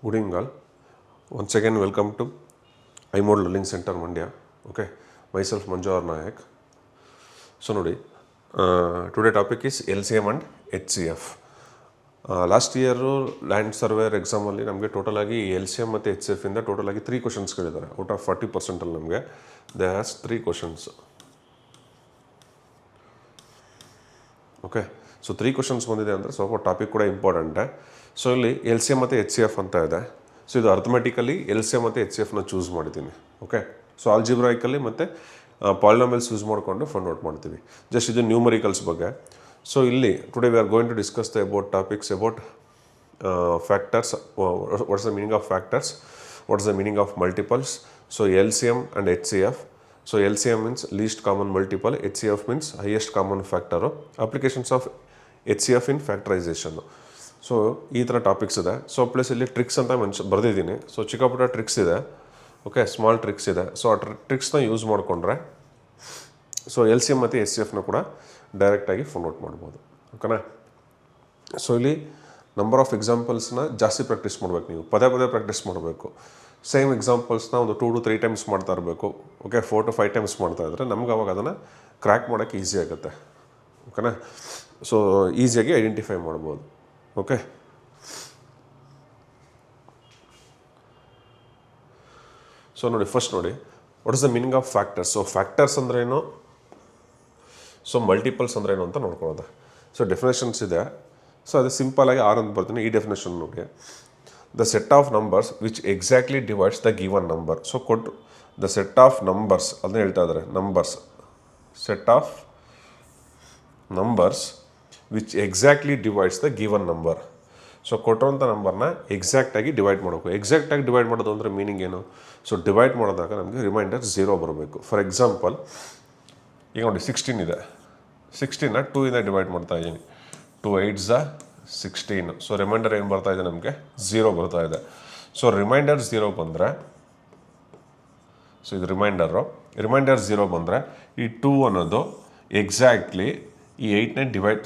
Good evening all. Once again welcome to iMode Learning Center Mandya. Okay, myself Manju Nayak. So today topic is LCM and HCF. Last year land surveyor exam ಅಲ್ಲಿ ನಮಗೆ total ಆಗಿ LCM ಮತ್ತು HCF ಇಂದ total ಆಗಿ 3 questions ಗಳಿದ್ದಾರೆ. Out of 40% ಅಲ್ಲಿ ನಮಗೆ they has 3 questions. Okay, so 3 questions ಬಂದಿದೆ ಅಂದರೆ ಸ್ವಲ್ಪ ಟಾಪಿಕ್ ಕೂಡ ಇಂಪಾರ್ಟೆಂಟೇ. ಸೊ ಇಲ್ಲಿ LCM ಮತ್ತು HCF ಅಂತ ಇದೆ. ಸೊ ಇದು ಅರ್ಥಮೆಟಿಕಲಿ LCM ಮತ್ತು HCFನ ಚೂಸ್ ಮಾಡಿದ್ದೀನಿ. ಓಕೆ, ಸೊ ಆಲ್ಜಿಬ್ರಾಯಿಕಲ್ಲಿ ಮತ್ತು ಪಾಲಿನಾಮಿಯಲ್ಸ್ ಯೂಸ್ ಮಾಡಿಕೊಂಡು ಫೈಂಡ್ ಔಟ್ ಮಾಡ್ತೀವಿ. ಜಸ್ಟ್ ಇದು ನ್ಯೂಮರಿಕಲ್ಸ್ ಬಗ್ಗೆ. ಸೊ ಇಲ್ಲಿ today we are going to discuss the about topics about factors. What's the meaning of factors, what's the meaning of multiples. So LCM and HCF. So LCM means least common multiple, HCF means highest common factor. Applications of HCF in factorization. So ಈ ಥರ topics ಇದೆ. So plus ಇಲ್ಲಿ tricks ಅಂತ ಬರೆದಿದ್ದೀನಿ. So ಚಿಕ್ಕ ಪುಟ್ಟ tricks ಇದೆ. Okay, small tricks ಇದೆ. ಸೊ ಆ ಟ್ರಿಕ್ಸ್ನ ಯೂಸ್ ಮಾಡಿಕೊಂಡ್ರೆ ಸೊ LCM ಮತ್ತು HCFನ ಕೂಡ ಡೈರೆಕ್ಟಾಗಿ ಫೈಂಡ್ ಔಟ್ ಮಾಡ್ಬೋದು. ಓಕೆನಾ? ಸೊ ಇಲ್ಲಿ ನಂಬರ್ ಆಫ್ ಎಕ್ಸಾಂಪಲ್ಸ್ನ ಜಾಸ್ತಿ ಪ್ರಾಕ್ಟೀಸ್ ಮಾಡಬೇಕು. ನೀವು ಪದೇ ಪದೇ ಪ್ರಾಕ್ಟೀಸ್ ಮಾಡಬೇಕು. ಸೇಮ್ ಎಕ್ಸಾಂಪಲ್ಸ್ನ ಒಂದು 2 to 3 ಟೈಮ್ಸ್ ಮಾಡ್ತಾ ಇರಬೇಕು. ಓಕೆ, 4 to 5 ಟೈಮ್ಸ್ ಮಾಡ್ತಾ ಇದ್ದರೆ ನಮ್ಗೆ ಅವಾಗ ಅದನ್ನು ಕ್ರ್ಯಾಕ್ ಮಾಡೋಕ್ಕೆ ಈಸಿ ಆಗುತ್ತೆ. ಓಕೆನಾ? ಸೊ ಈಸಿಯಾಗಿ ಐಡೆಂಟಿಫೈ ಮಾಡ್ಬೋದು. ಓಕೆ, ಸೊ ನೋಡಿ, ಫಸ್ಟ್ ನೋಡಿ, what is the meaning of factors. So factors ಅಂದ್ರೇನು, ಸೊ ಮಲ್ಟಿಪಲ್ಸ್ ಅಂದ್ರೇನು ಅಂತ ನೋಡ್ಕೊಳ್ಳೋದು. ಸೊ ಡೆಫಿನೇಷನ್ಸ್ ಇದೆ. ಸೊ ಅದು ಸಿಂಪಲಾಗಿ 6 ಅಂತ ಬರ್ತೀನಿ. ಈ ಡೆಫಿನೇಷನ್ ನೋಡಿ, the set of numbers which exactly divides the given number. So ಕೊಟ್ಟು the set of numbers ಅದನ್ನ ಹೇಳ್ತಾ ಇದ್ದಾರೆ. Numbers, set of numbers which exactly divides the given number. So ಕೊಟ್ಟಿರೋಂಥ ನಂಬರ್ನ ಎಕ್ಸಾಕ್ಟಾಗಿ ಡಿವೈಡ್ ಮಾಡಬೇಕು. ಎಕ್ಸಾಕ್ಟಾಗಿ ಡಿವೈಡ್ ಮಾಡೋದು ಅಂದರೆ ಮೀನಿಂಗ್ ಏನು? ಸೊ ಡಿವೈಡ್ ಮಾಡಿದಾಗ ನಮಗೆ ರಿಮೈಂಡರ್ 0 ಬರಬೇಕು. ಫಾರ್ ಎಕ್ಸಾಂಪಲ್ ಈಗ ನೋಡಿ 16 ಇದೆ. 16ನ 2 ಇಂದ ಡಿವೈಡ್ ಮಾಡ್ತಾ ಇದ್ದೀನಿ. 2 8s 16. ಸೊ ರಿಮೈಂಡರ್ ಏನು ಬರ್ತಾ ಇದೆ? ನಮಗೆ 0 ಬರ್ತಾ ಇದೆ. ಸೊ ರಿಮೈಂಡರ್ 0 ಬಂದರೆ, ಸೊ ಇದು ರಿಮೈಂಡರ್ 0 ಬಂದರೆ ಈ 2 ಅನ್ನೋದು ಎಕ್ಸಾಕ್ಟ್ಲಿ ಈ 8ನೇ ಡಿವೈಡ್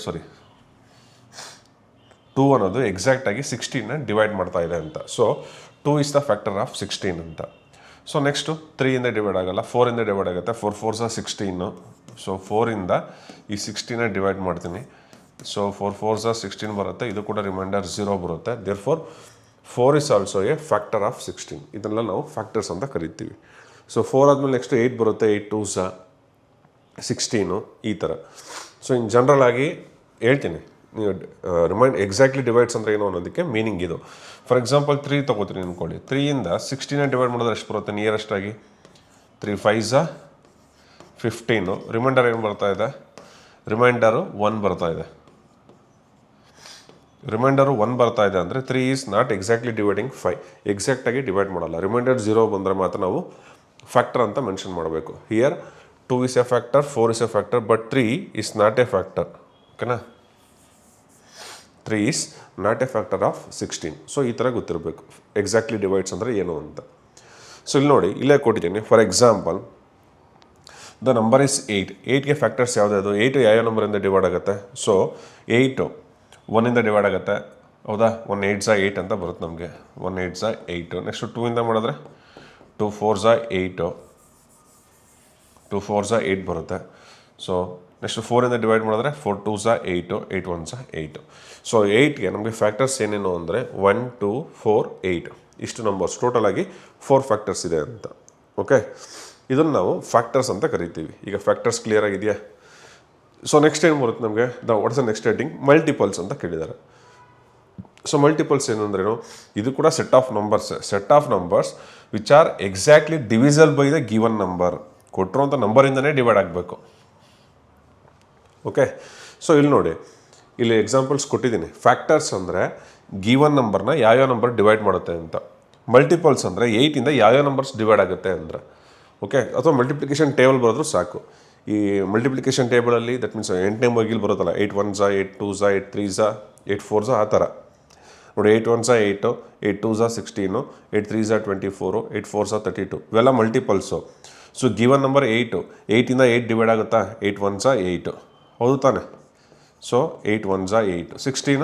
2 ಅನ್ನೋದು ಎಕ್ಸಾಕ್ಟಾಗಿ 16ನ ಡಿವೈಡ್ ಮಾಡ್ತಾ ಇದೆ ಅಂತ. So 2 is the factor of 16 ಅಂತ. ಸೊ ನೆಕ್ಸ್ಟು 3 ಇಂದ ಡಿವೈಡ್ ಆಗಲ್ಲ, 4 ಇಂದ ಡಿವೈಡ್ ಆಗುತ್ತೆ. 4 4s 16. ಸೊ 4 ಇಂದ ಈ 16ನ ಡಿವೈಡ್ ಮಾಡ್ತೀನಿ. ಸೊ 4 4s 16 ಬರುತ್ತೆ. ಇದು ಕೂಡ ರಿಮೈಂಡರ್ 0 ಬರುತ್ತೆ. Therefore 4 is also A factor of 16. ಇದನ್ನೆಲ್ಲ ನಾವು ಫ್ಯಾಕ್ಟರ್ಸ್ ಅಂತ ಕರಿತೀವಿ. ಸೊ 4 ಆದಮೇಲೆ ನೆಕ್ಸ್ಟ್ 8 ಬರುತ್ತೆ. 8 2s 16 ಈ ಥರ. ಸೊ ಇನ್ ಜನರಲ್ ಆಗಿ ಹೇಳ್ತೀನಿ, ನೀವು ಎಕ್ಸಾಕ್ಟ್ಲಿ ಡಿವೈಡ್ಸ್ ಅಂದರೆ ಏನು ಅನ್ನೋದಕ್ಕೆ ಮೀನಿಂಗ್ ಇದು. ಫಾರ್ ಎಕ್ಸಾಂಪಲ್ 3 ತೊಗೋತೀನಿ ಅಂದ್ಕೊಳ್ಳಿ. 3 ಇಂದ 16ನ ಡಿವೈಡ್ ಮಾಡಿದ್ರೆ ಎಷ್ಟು ಬರುತ್ತೆ? ನಿಯರೆಸ್ಟ್ ಆಗಿ 3 5s 15. ರಿಮೈಂಡರ್ ಏನು ಬರ್ತಾ ಇದೆ? ರಿಮೈಂಡರು 1 ಬರ್ತಾ ಇದೆ. ರಿಮೈಂಡರು 1 ಬರ್ತಾ ಇದೆ ಅಂದರೆ 3 ಈಸ್ ನಾಟ್ ಎಕ್ಸಾಕ್ಟ್ಲಿ ಡಿವೈಡಿಂಗ್ 5. ಎಕ್ಸಾಕ್ಟಾಗಿ ಡಿವೈಡ್ ಮಾಡಲ್ಲ. ರಿಮೈಂಡರ್ 0 ಬಂದರೆ ಮಾತ್ರ ನಾವು ಫ್ಯಾಕ್ಟರ್ ಅಂತ ಮೆನ್ಷನ್ ಮಾಡಬೇಕು. Here 2 is a factor, 4 is a factor, but 3 is not a factor. ಓಕೆನಾ? 3 is not a factor of 16. So ಈ ಥರ ಗೊತ್ತಿರಬೇಕು ಎಕ್ಸಾಕ್ಟ್ಲಿ ಡಿವೈಡ್ಸ್ ಅಂದರೆ ಏನು ಅಂತ. ಸೊ ಇಲ್ಲಿ ನೋಡಿ, ಇಲ್ಲೇ ಕೊಟ್ಟಿದ್ದೀನಿ. For example the number is 8. 8ಗೆ ಫ್ಯಾಕ್ಟರ್ಸ್ ಯಾವುದಾದ್ರು? 8 ಯಾವ ನಂಬರಿಂದ ಡಿವೈಡ್ ಆಗುತ್ತೆ? ಸೊ 8 1ಇಂದ ಡಿವೈಡ್ ಆಗುತ್ತೆ. ಹೌದಾ? 1 8s 8 ಅಂತ ಬರುತ್ತೆ ನಮಗೆ. 1 8s 8. ನೆಕ್ಸ್ಟು 2 ಇಂದ ಮಾಡಿದ್ರೆ 2 4s 8. 2 4s 8 ಬರುತ್ತೆ. ಸೊ ನೆಕ್ಸ್ಟ್ 4 ಇಂದ ಡಿವೈಡ್ ಮಾಡಿದ್ರೆ 4 2s 8. 8 1s 8. ಸೊ 8ಗೆ ನಮಗೆ ಫ್ಯಾಕ್ಟರ್ಸ್ ಏನೇನು ಅಂದರೆ 1 2 4 8 ಇಷ್ಟು ನಂಬರ್ಸ್. ಟೋಟಲ್ ಆಗಿ 4 ಫ್ಯಾಕ್ಟರ್ಸ್ ಇದೆ ಅಂತ. ಓಕೆ, ಇದನ್ನು ನಾವು ಫ್ಯಾಕ್ಟರ್ಸ್ ಅಂತ ಕರಿತೀವಿ. ಈಗ ಫ್ಯಾಕ್ಟರ್ಸ್ ಕ್ಲಿಯರ್ ಆಗಿದೆಯಾ? ಸೊ ನೆಕ್ಸ್ಟ್ ಏನು ಬರುತ್ತೆ ನಮಗೆ? What's the next heading? Multiples ಅಂತ ಕೇಳಿದ್ದಾರೆ. ಸೊ ಮಲ್ಟಿಪಲ್ಸ್ ಏನು ಅಂದ್ರೇನು? ಇದು ಕೂಡ set of numbers which are exactly divisible by the given number. ಕೊಟ್ಟಿರೋಂಥ ನಂಬರಿಂದನೇ ಡಿವೈಡ್ ಆಗಬೇಕು. ಓಕೆ, ಸೊ ಇಲ್ಲಿ ನೋಡಿ, ಇಲ್ಲಿ ಎಕ್ಸಾಂಪಲ್ಸ್ ಕೊಟ್ಟಿದ್ದೀನಿ. ಫ್ಯಾಕ್ಟರ್ಸ್ ಅಂದರೆ ಗಿವನ್ ನಂಬರ್ನ ಯಾವ್ಯಾವ ನಂಬರ್ ಡಿವೈಡ್ ಮಾಡುತ್ತೆ ಅಂತ. ಮಲ್ಟಿಪಲ್ಸ್ ಅಂದರೆ 8ಇಂದ ಯಾವ್ಯಾವ ನಂಬರ್ಸ್ ಡಿವೈಡ್ ಆಗುತ್ತೆ ಅಂದರೆ. ಓಕೆ, ಅಥವಾ ಮಲ್ಟಿಪ್ಲಿಕೇಶನ್ ಟೇಬಲ್ ಬರೋದ್ರು ಸಾಕು. ಈ ಮಲ್ಟಿಪ್ಲಿಕೇಶನ್ ಟೇಬಲಲ್ಲಿ ದಟ್ ಮೀನ್ಸ್ 8ನೇ ಮಗಿಲ್ ಬರುತ್ತಲ್ಲ, 8 1s 8 2s 8 3s 8 4s ಆ ಥರ ನೋಡಿ. 8 1s 8, 8 2s 16, 8 3s 24, 8 4s 32. ಇವೆಲ್ಲ ಮಲ್ಟಿಪಲ್ಸು. ಸೊ ಗಿವನ್ ನಂಬರ್ 8ಇಂದ 8 ಡಿವೈಡ್ ಆಗುತ್ತಾ? 8 1s 8. ಹೌದು ತಾನೆ? So 8 1s 8. 16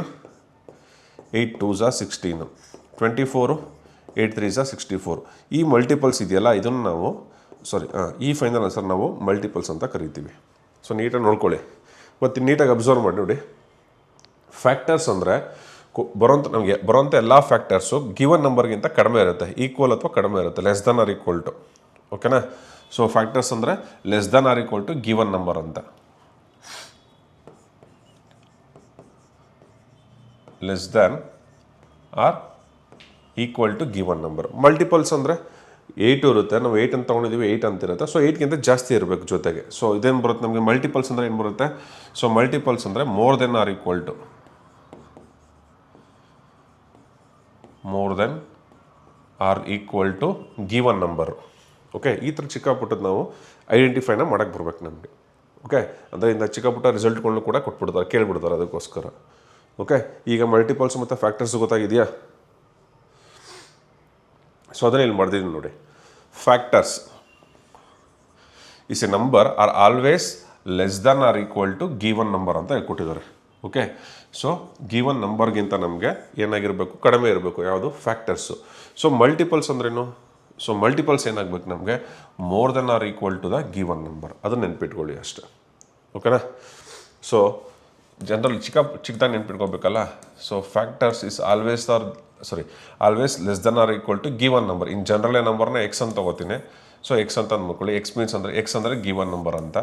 8 2s 16. 24 8 3 64. ಈ ಮಲ್ಟಿಪಲ್ಸ್ ಇದೆಯಲ್ಲ ಇದನ್ನು ನಾವು ಈ ಫೈನಲ್ ಆನ್ಸರ್ ನಾವು ಮಲ್ಟಿಪಲ್ಸ್ ಅಂತ ಕರಿತೀವಿ. ಸೊ ನೀಟಾಗಿ ನೋಡ್ಕೊಳ್ಳಿ ಮತ್ತು ನೀಟಾಗಿ ಅಬ್ಸರ್ವ್ ಮಾಡಿ ನೋಡಿ. ಫ್ಯಾಕ್ಟರ್ಸ್ ಅಂದರೆ ನಮಗೆ ಬರೋಂಥ ಎಲ್ಲ ಫ್ಯಾಕ್ಟರ್ಸು ಗಿವನ್ ನಂಬರ್ಗಿಂತ ಕಡಿಮೆ ಇರುತ್ತೆ, ಈಕ್ವಲ್ ಅಥವಾ ಕಡಿಮೆ ಇರುತ್ತೆ, less than or equal to. ಓಕೆನಾ? ಸೊ ಫ್ಯಾಕ್ಟರ್ಸ್ ಅಂದರೆ less than or equal to given number ಅಂತ. Less than or equal to given number. Multiples ಅಂದರೆ 8 ಇರುತ್ತೆ, ನಾವು 8 ಅಂತ ತೊಗೊಂಡಿದ್ದೀವಿ, 8 ಅಂತ ಇರುತ್ತೆ. ಸೊ 8ಗಿಂತ ಜಾಸ್ತಿ ಇರಬೇಕು ಜೊತೆಗೆ. ಸೊ ಇದೇನು ಬರುತ್ತೆ ನಮಗೆ ಮಲ್ಟಿಪಲ್ಸ್ ಅಂದರೆ ಏನು ಬರುತ್ತೆ? ಸೊ ಮಲ್ಟಿಪಲ್ಸ್ ಅಂದರೆ more than or equal to given number. Okay, ಈ ಥರ ಚಿಕ್ಕಪುಟ್ಟದ್ದು ನಾವು ಐಡೆಂಟಿಫೈನ ಮಾಡೋಕ್ಕೆ ಬರ್ಬೇಕು ನಮಗೆ. ಓಕೆ, ಅಂದರೆ ಇಂದ ಚಿಕ್ಕಪುಟ್ಟ ರಿಸಲ್ಟ್ಗಳನ್ನೂ ಕೂಡ ಕೊಟ್ಬಿಡ್ತಾರೆ, ಕೇಳಿಬಿಡ್ತಾರೆ ಅದಕ್ಕೋಸ್ಕರ. ಓಕೆ, ಈಗ ಮಲ್ಟಿಪಲ್ಸ್ ಮತ್ತು ಫ್ಯಾಕ್ಟರ್ಸ್ ಗೊತ್ತಾಗಿದೆಯಾ? ಸೊ ಅದನ್ನೇ ಇಲ್ಲಿ ಮಾಡ್ದಿದ್ದೀನಿ ನೋಡಿ. Factors is a number are always less than or equal to given number ಅಂತ ಕೊಟ್ಟಿದ್ದಾರೆ. ಓಕೆ, ಸೊ ಗಿವನ್ ನಂಬರ್ಗಿಂತ ನಮಗೆ ಏನಾಗಿರಬೇಕು? ಕಡಿಮೆ ಇರಬೇಕು. ಯಾವುದು? ಫ್ಯಾಕ್ಟರ್ಸು. ಸೊ ಮಲ್ಟಿಪಲ್ಸ್ ಅಂದ್ರೇನು? ಸೊ ಮಲ್ಟಿಪಲ್ಸ್ ಏನಾಗಬೇಕು ನಮಗೆ? More than or equal to the given number. ಅದನ್ನು ನೆನ್ಪಿಟ್ಕೊಳ್ಳಿ ಅಷ್ಟೆ. ಓಕೆನಾ? ಸೊ ಜನರಲ್ ಚಿಕ್ಕದಾಗಿ ನೆನ್ಪಿಟ್ಕೋಬೇಕಲ್ಲ. So factors is always less than or equal to given number. In general ನಂಬರ್ನ ಎಕ್ಸ್ ಅಂತ ತಗೋತೀನಿ. ಸೊ ಎಕ್ಸ್ ಅಂತ ಅಂದ್ಕೊಳ್ಳಿ. ಎಕ್ಸ್ ಮೀನ್ಸ್ ಅಂದರೆ ಎಕ್ಸ್ ಅಂದರೆ ಗಿವನ್ ನಂಬರ್ ಅಂತ.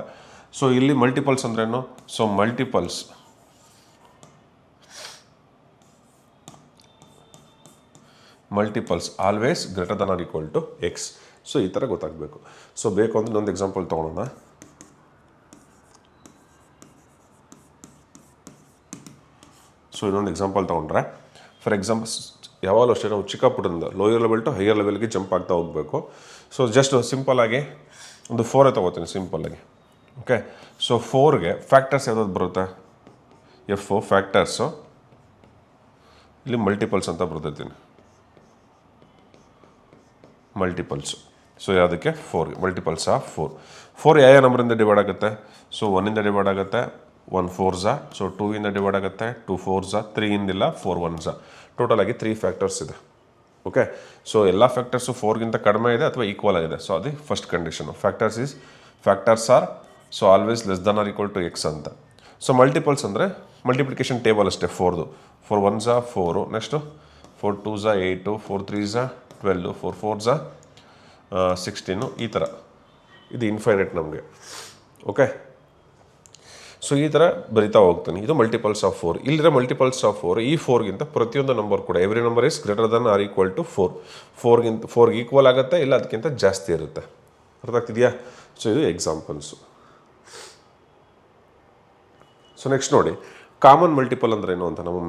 ಸೊ ಇಲ್ಲಿ ಮಲ್ಟಿಪಲ್ಸ್ ಅಂದ್ರೇನು? So multiples always greater than or equal to X. So ಈ ಥರ ಗೊತ್ತಾಗಬೇಕು. ಸೊ ಬೇಕು ಅಂದರೆ ಇನ್ನೊಂದು ಎಕ್ಸಾಂಪಲ್ ತೊಗೊಳೋಣ. ಸೊ ಇನ್ನೊಂದು ಎಕ್ಸಾಂಪಲ್ ತೊಗೊಂಡ್ರೆ, ಫಾರ್ ಎಕ್ಸಾಂಪಲ್ ಯಾವಾಗಲೂ ಅಷ್ಟೇ ನಾವು ಚಿಕ್ಕ ಪುಟ್ಟದಿಂದ ಲೋಯರ್ ಲೆವೆಲ್ ಟು ಹೈಯರ್ ಲೆವೆಲ್ಗೆ ಜಂಪ್ ಆಗ್ತಾ ಹೋಗಬೇಕು. ಸೊ ಜಸ್ಟ್ ಸಿಂಪಲ್ಲಾಗಿ ಒಂದು 4 ತೊಗೋತೀನಿ ಸಿಂಪಲ್ಲಾಗಿ. ಓಕೆ, ಸೊ 4ಗೆ ಫ್ಯಾಕ್ಟರ್ಸ್ ಯಾವ್ದಾದ್ರು ಬರುತ್ತೆ? ಫ್ಯಾಕ್ಟರ್ಸು ಇಲ್ಲಿ ಮಲ್ಟಿಪಲ್ಸ್ ಅಂತ ಬರ್ತಿದ್ದೀನಿ. ಮಲ್ಟಿಪಲ್ಸು. ಸೊ ಯಾವುದಕ್ಕೆ? 4ಗೆ ಮಲ್ಟಿಪಲ್ಸ್ ಆಫ್ 4 ಯಾವ ನಂಬರಿಂದ ಡಿವೈಡ್ ಆಗುತ್ತೆ? ಸೊ 1ಇಂದ ಡಿವೈಡ್ ಆಗುತ್ತೆ, 1 4s. ಸೊ 2ಇಂದ ಡಿವೈಡ್ ಆಗುತ್ತೆ, 2 4s. 3ಇಂದಿಲ್ಲ, 4 1s. ಟೋಟಲ್ ಆಗಿ 3 ಫ್ಯಾಕ್ಟರ್ಸ್ ಇದೆ. ಓಕೆ, ಸೊ ಎಲ್ಲ ಫ್ಯಾಕ್ಟರ್ಸು 4ಗಿಂತ ಕಡಿಮೆ ಇದೆ ಅಥವಾ ಈಕ್ವಲ್ ಆಗಿದೆ. ಸೊ ಅದು first condition. Factors are so always less than or equal to X ಅಂತ. ಸೊ ಮಲ್ಟಿಪಲ್ಸ್ ಅಂದರೆ ಮಲ್ಟಿಪ್ಲಿಕೇಶನ್ ಟೇಬಲ್ ಅಷ್ಟೇ 4ದು. 4 1s 4, next 4 2s 8, 4 3s 12, 4 4s 16, ಈ ಥರ. ಇದು ಇನ್ಫೈನೈಟ್ ನಮಗೆ. ಓಕೆ, ಸೊ ಈ ಥರ ಬರಿತಾ ಹೋಗ್ತಾನೆ. ಇದು ಮಲ್ಟಿಪಲ್ಸ್ ಆಫ್ 4. ಇಲ್ಲಿರೋ ಮಲ್ಟಿಪಲ್ಸ್ ಆಫ್ 4 ಈ 4ಗಿಂತ ಪ್ರತಿಯೊಂದು ನಂಬರ್ ಕೂಡ every number is greater than or equal to 4ಗೆ ಈಕ್ವಲ್ ಆಗುತ್ತೆ, ಇಲ್ಲ ಅದಕ್ಕಿಂತ ಜಾಸ್ತಿ ಇರುತ್ತೆ. ಅರ್ಥ ಆಗ್ತಿದೆಯಾ? ಸೊ ಇದು ಎಕ್ಸಾಂಪಲ್ಸು. ಸೊ ನೆಕ್ಸ್ಟ್ ನೋಡಿ, ಕಾಮನ್ ಮಲ್ಟಿಪಲ್ ಅಂದ್ರೆ ಏನು ಅಂತ. ನಾವು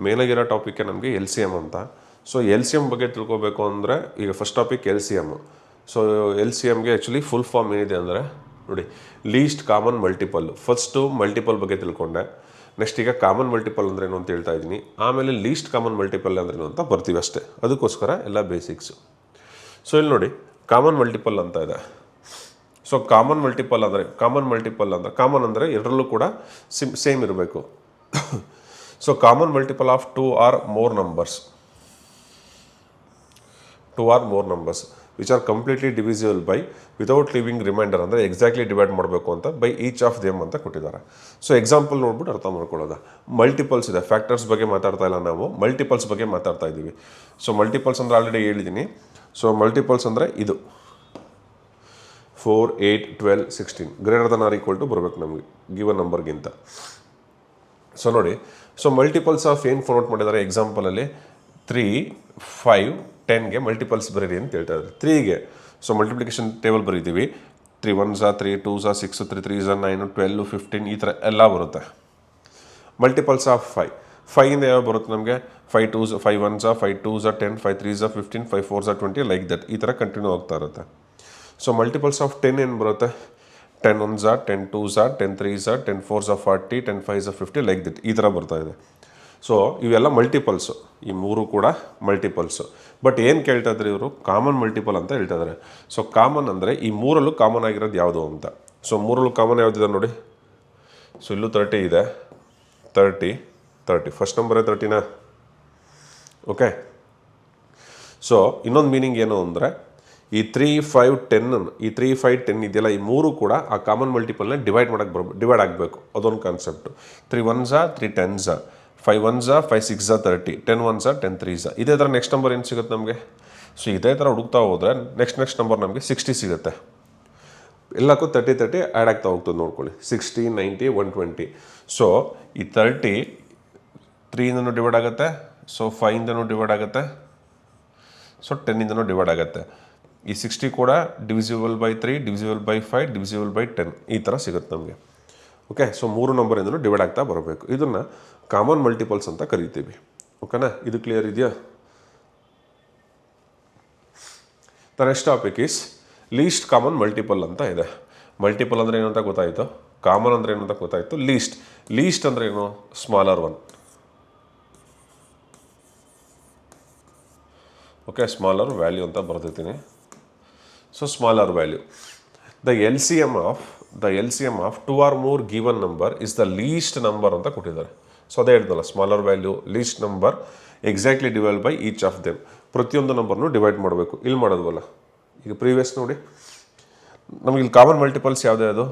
ಮೇನಾಗಿರೋ ಟಾಪಿಕ್ಕೆ ನಮಗೆ LCM ಅಂತ. ಸೊ LCM ಬಗ್ಗೆ ತಿಳ್ಕೊಬೇಕು ಅಂದರೆ ಈಗ ಫಸ್ಟ್ ಟಾಪಿಕ್ LCM. ಸೊ LCMಗೆ ಆ್ಯಕ್ಚುಲಿ ಫುಲ್ ಫಾರ್ಮ್ ಏನಿದೆ ಅಂದರೆ ನೋಡಿ, least common multiple. First multiple ಬಗ್ಗೆ ತಿಳ್ಕೊಂಡೆ. ನೆಕ್ಸ್ಟ್ ಈಗ ಕಾಮನ್ ಮಲ್ಟಿಪಲ್ ಅಂದ್ರೆ ಏನು ಅಂತ ಹೇಳ್ತಾ ಇದ್ದೀನಿ. ಆಮೇಲೆ ಲೀಸ್ಟ್ ಕಾಮನ್ ಮಲ್ಟಿಪಲ್ ಅಂದ್ರೇನು ಅಂತ ಬರ್ತೀವಿ ಅಷ್ಟೇ. ಅದಕ್ಕೋಸ್ಕರ ಎಲ್ಲ ಬೇಸಿಕ್ಸು. ಸೊ ಇಲ್ಲಿ ನೋಡಿ, ಕಾಮನ್ ಮಲ್ಟಿಪಲ್ ಅಂತ ಇದೆ. ಸೊ ಕಾಮನ್ ಕಾಮನ್ ಅಂದರೆ ಎರಡರಲ್ಲೂ ಕೂಡ ಸೇಮ್ ಇರಬೇಕು. So common multiple of 2 or more numbers which are completely divisible by without leaving remainder ಅಂದರೆ ಎಕ್ಸಾಕ್ಟ್ಲಿ ಡಿವೈಡ್ ಮಾಡಬೇಕು ಅಂತ ಬೈ ಈಚ್ ಆಫ್ ದೇಮ್ ಅಂತ ಕೊಟ್ಟಿದ್ದಾರೆ. ಸೊ ಎಕ್ಸಾಂಪಲ್ ನೋಡ್ಬಿಟ್ಟು ಅರ್ಥ ಮಾಡ್ಕೊಳ್ಳೋದು. ಮಲ್ಟಿಪಲ್ಸ್ ಇದೆ, ಫ್ಯಾಕ್ಟರ್ಸ್ ಬಗ್ಗೆ ಮಾತಾಡ್ತಾ ಇಲ್ಲ ನಾವು, ಮಲ್ಟಿಪಲ್ಸ್ ಬಗ್ಗೆ ಮಾತಾಡ್ತಾ ಇದ್ದೀವಿ. ಸೊ ಮಲ್ಟಿಪಲ್ಸ್ ಅಂದರೆ ಆಲ್ರೆಡಿ ಹೇಳಿದ್ದೀನಿ. ಸೊ ಮಲ್ಟಿಪಲ್ಸ್ ಅಂದರೆ ಇದು 4 8 12 16 greater than or equal to ಬರಬೇಕು ನಮಗೆ ಗಿವನ್ ನಂಬರ್ಗಿಂತ. ಸೊ ನೋಡಿ, ಸೊ ಮಲ್ಟಿಪಲ್ಸ್ ಆಫ್ ಏನು ಫೋನ್ ಔಟ್ ಮಾಡಿದ್ದಾರೆ ಎಕ್ಸಾಂಪಲಲ್ಲಿ 3 5 10ಗೆ ಮಲ್ಟಿಪಲ್ಸ್ ಬರೀರಿ ಅಂತ ಹೇಳ್ತಾ ಇದ್ದಾರೆ. 3ಗೆ so multiplication table ಬರೀತೀವಿ. 3 1s 3 2s 6 3 3s 9 12 15 ಈ ಥರ ಎಲ್ಲ ಬರುತ್ತೆ. ಮಲ್ಟಿಪಲ್ಸ್ ಆಫ್ 5ಇಂದ ಯಾವ ಬರುತ್ತೆ ನಮಗೆ? 5 2s 5 1s 5 2s 10 5 3s 15 5 4s 20 like that. ಈ ಥರ ಕಂಟಿನ್ಯೂ ಆಗ್ತಾ ಇರುತ್ತೆ. ಸೊ ಮಲ್ಟಿಪಲ್ಸ್ ಆಫ್ 10 ಏನು ಬರುತ್ತೆ? 10 1s 10 2s 10 3s 10 4s 40 10 5s 50 like that. ಈ ಥರ ಬರ್ತಾ ಇದೆ. ಸೊ ಇವೆಲ್ಲ ಮಲ್ಟಿಪಲ್ಸು, ಈ ಮೂರು ಕೂಡ ಮಲ್ಟಿಪಲ್ಸು. ಬಟ್ ಏನು ಕೇಳ್ತಾ ಇದ್ದಾರೆ ಇವರು? ಕಾಮನ್ ಮಲ್ಟಿಪಲ್ ಅಂತ ಹೇಳ್ತಾ ಇದ್ದಾರೆ. ಸೊ ಕಾಮನ್ ಅಂದರೆ ಈ ಮೂರಲ್ಲೂ ಕಾಮನ್ ಆಗಿರೋದು ಯಾವುದು ಅಂತ. ಸೊ ಮೂರಲ್ಲೂ ಕಾಮನ್ ಯಾವುದಿದೆ ನೋಡಿ. ಸೊ ಇಲ್ಲೂ 30 ಇದೆ, 30 ಫಸ್ಟ್ ನಂಬರೇ 30ನಾ? ಓಕೆ, ಸೊ ಇನ್ನೊಂದು ಮೀನಿಂಗ್ ಏನು ಅಂದರೆ ಈ 3, 5, 10 ಈ 3, 5, 10 ಇದೆಯಲ್ಲ, ಈ ಮೂರು ಕೂಡ ಆ ಕಾಮನ್ ಮಲ್ಟಿಪಲ್ನ ಡಿವೈಡ್ ಆಗಬೇಕು. ಅದೊಂದು concept. 3 1s 3 10s 5 1s 5 6 30 10 1s 10 3s. ಇದೇ ಥರ ನೆಕ್ಸ್ಟ್ ನಂಬರ್ ಏನು ಸಿಗುತ್ತೆ ನಮಗೆ? ಸೊ ಇದೇ ಥರ ಹುಡುಕ್ತಾ ಹೋದರೆ ನೆಕ್ಸ್ಟ್ ನಂಬರ್ ನಮಗೆ 60 ಸಿಗುತ್ತೆ. ಎಲ್ಲಕ್ಕೂ 30 ಆ್ಯಡ್ ಆಗ್ತಾ ಹೋಗ್ತದೆ ನೋಡ್ಕೊಳ್ಳಿ. 60 90 120. ಸೊ ಈ 30 3ಇಂದನೂ ಡಿವೈಡ್ ಆಗುತ್ತೆ, ಸೊ 5ಇಂದನೂ ಡಿವೈಡ್ ಆಗುತ್ತೆ, ಸೊ 10ಇಂದನೂ ಡಿವೈಡ್ ಆಗುತ್ತೆ. ಈ 60 ಕೂಡ divisible by 3, divisible by 5, divisible by 10 ಈ ಥರ ಸಿಗುತ್ತೆ ನಮಗೆ. ಓಕೆ, ಸೊ 3 ನಂಬರಿಂದನೂ ಡಿವೈಡ್ ಆಗ್ತಾ ಬರಬೇಕು. ಇದನ್ನು ಕಾಮನ್ ಮಲ್ಟಿಪಲ್ಸ್ ಅಂತ ಕರಿತೀವಿ. ಓಕೆನಾ? ಇದು ಕ್ಲಿಯರ್ ಇದೆಯಾ? The next topic is list common multiple ಅಂತ ಇದೆ. ಮಲ್ಟಿಪಲ್ ಅಂದರೆ ಏನು ಅಂತ ಗೊತ್ತಾಯಿತು, ಕಾಮನ್ ಅಂದರೆ ಏನು ಅಂತ ಗೊತ್ತಾಯಿತು. ಲೀಸ್ಟ್ ಅಂದರೆ ಏನು? Smaller one. Okay, smaller value ಅಂತ ಬರ್ದಿರ್ತೀನಿ. So smaller value. The L C M of 2 or more given number is the least number ಅಂತ ಕೊಟ್ಟಿದ್ದಾರೆ. ಸೊ ಅದೇ ಹೇಳ್ದಲ್ಲ, smaller value, least number exactly divide by each of them. ಪ್ರತಿಯೊಂದು ನಂಬರ್ನು divide ಮಾಡಬೇಕು. ಇಲ್ಲಿ ಮಾಡೋದ್ವಲ್ಲ, ಈಗ ಪ್ರೀವಿಯಸ್ ನೋಡಿ, ನಮಗೆ ಇಲ್ಲಿ ಕಾಮನ್ ಮಲ್ಟಿಪಲ್ಸ್ ಯಾವುದೇ ಅದು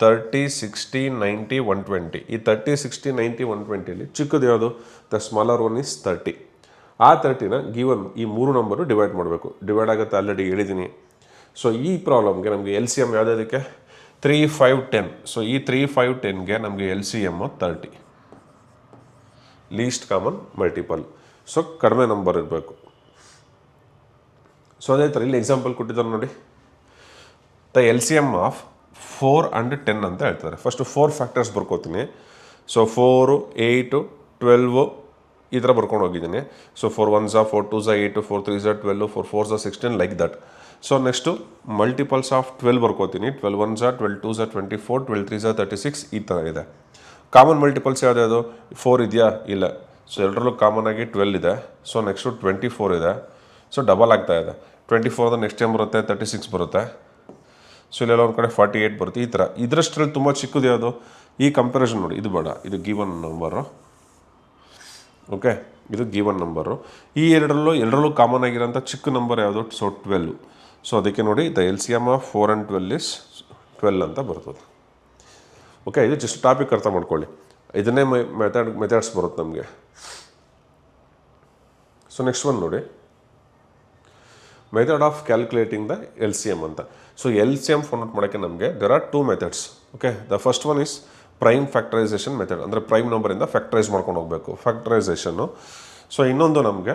30 60 90 120. ಈ 30 60 90 120 ಚಿಕ್ಕದು ಯಾವುದು? The smaller one is 30. ಆ 30ನ ಗಿವನ್ ಈ ಮೂರು ನಂಬರು ಡಿವೈಡ್ ಮಾಡಬೇಕು. ಡಿವೈಡ್ ಆಗುತ್ತೆ, ಆಲ್ರೆಡಿ ಹೇಳಿದ್ದೀನಿ. ಸೊ ಈ ಪ್ರಾಬ್ಲಮ್ಗೆ ನಮಗೆ ಎಲ್ ಸಿ ಎಮ್ ಯಾವುದಕ್ಕೆ? 3 5 10. ಸೊ ಈ 3 5 10ಗೆ ನಮಗೆ L C M 30, list common multiple. So ಕಡಿಮೆ ನಂಬರ್ ಇರಬೇಕು. ಸೊ ಅದೇ ಥರ ಇಲ್ಲಿ ಎಕ್ಸಾಂಪಲ್ ಕೊಟ್ಟಿದ್ದಾರೆ ನೋಡಿ. The L C M of 4 and 10 ಅಂತ ಹೇಳ್ತಾರೆ. First 4 factors ಬರ್ಕೋತೀನಿ. ಸೊ 4 8 12 ಈ ಥರ ಬರ್ಕೊಂಡು ಹೋಗಿದ್ದೀನಿ. So 4 1s 4 2s 8 4 3s 12 4 4s 16 like that. So next multiples of 12 ಬರ್ಕೋತೀನಿ. 12 1s 12 2s 24 12 3s 36 ಈ ಥರ ಇದೆ. Common multiples ಯಾವುದ್ಯಾವುದು? 4 ಇದೆಯಾ? ಇಲ್ಲ. ಸೊ ಎರಡರಲ್ಲೂ ಕಾಮನ್ ಆಗಿ 12 ಇದೆ. ಸೊ ನೆಕ್ಸ್ಟು 24 ಇದೆ. ಸೊ ಡಬಲ್ ಆಗ್ತಾ ಇದೆ. 24 ನೆಕ್ಸ್ಟ್ ಟೈಮ್ ಬರುತ್ತೆ 36 ಬರುತ್ತೆ. ಸೊ ಇಲ್ಲೆಲ್ಲ ಒಂದು ಕಡೆ 48 ಬರುತ್ತೆ. ಈ ಥರ ಇದರಷ್ಟರಲ್ಲಿ ತುಂಬ ಚಿಕ್ಕದು ಯಾವುದು? ಈ ಕಂಪ್ಯಾರಿಸನ್ ನೋಡಿ, ಇದು ಬೇಡ, ಇದು ಗಿವನ್ ನಂಬರು. ಓಕೆ, ಇದು ಗಿವನ್ ನಂಬರು. ಈ ಎರಡರಲ್ಲೂ ಕಾಮನ್ ಆಗಿರೋಂಥ ಚಿಕ್ಕ ನಂಬರ್ ಯಾವುದು? ಸೊ 12. ಸೊ ಅದಕ್ಕೆ ನೋಡಿ, the L C M of 4 and 12 is 12 ಅಂತ ಬರ್ತದೆ. ಓಕೆ, ಇದು ಜಸ್ಟ್ ಟಾಪಿಕ್ ಅರ್ಥ ಮಾಡ್ಕೊಳ್ಳಿ. ಇದನ್ನೇ ಮೆಥಡ್ಸ್ ಬರುತ್ತೆ ನಮಗೆ. ಸೊ ನೆಕ್ಸ್ಟ್ ಒನ್ ನೋಡಿ, method of calculating the L C M ಅಂತ. So L C M found out ಮಾಡೋಕ್ಕೆ ನಮಗೆ there are 2 methods. Okay, the first one is prime factorization method. ಅಂದರೆ ಪ್ರೈಮ್ ನಂಬರಿಂದ ಫ್ಯಾಕ್ಟರೈಸ್ ಮಾಡ್ಕೊಂಡು ಹೋಗಬೇಕು, ಫ್ಯಾಕ್ಟರೈಸೇಷನ್ನು. ಸೊ ಇನ್ನೊಂದು ನಮಗೆ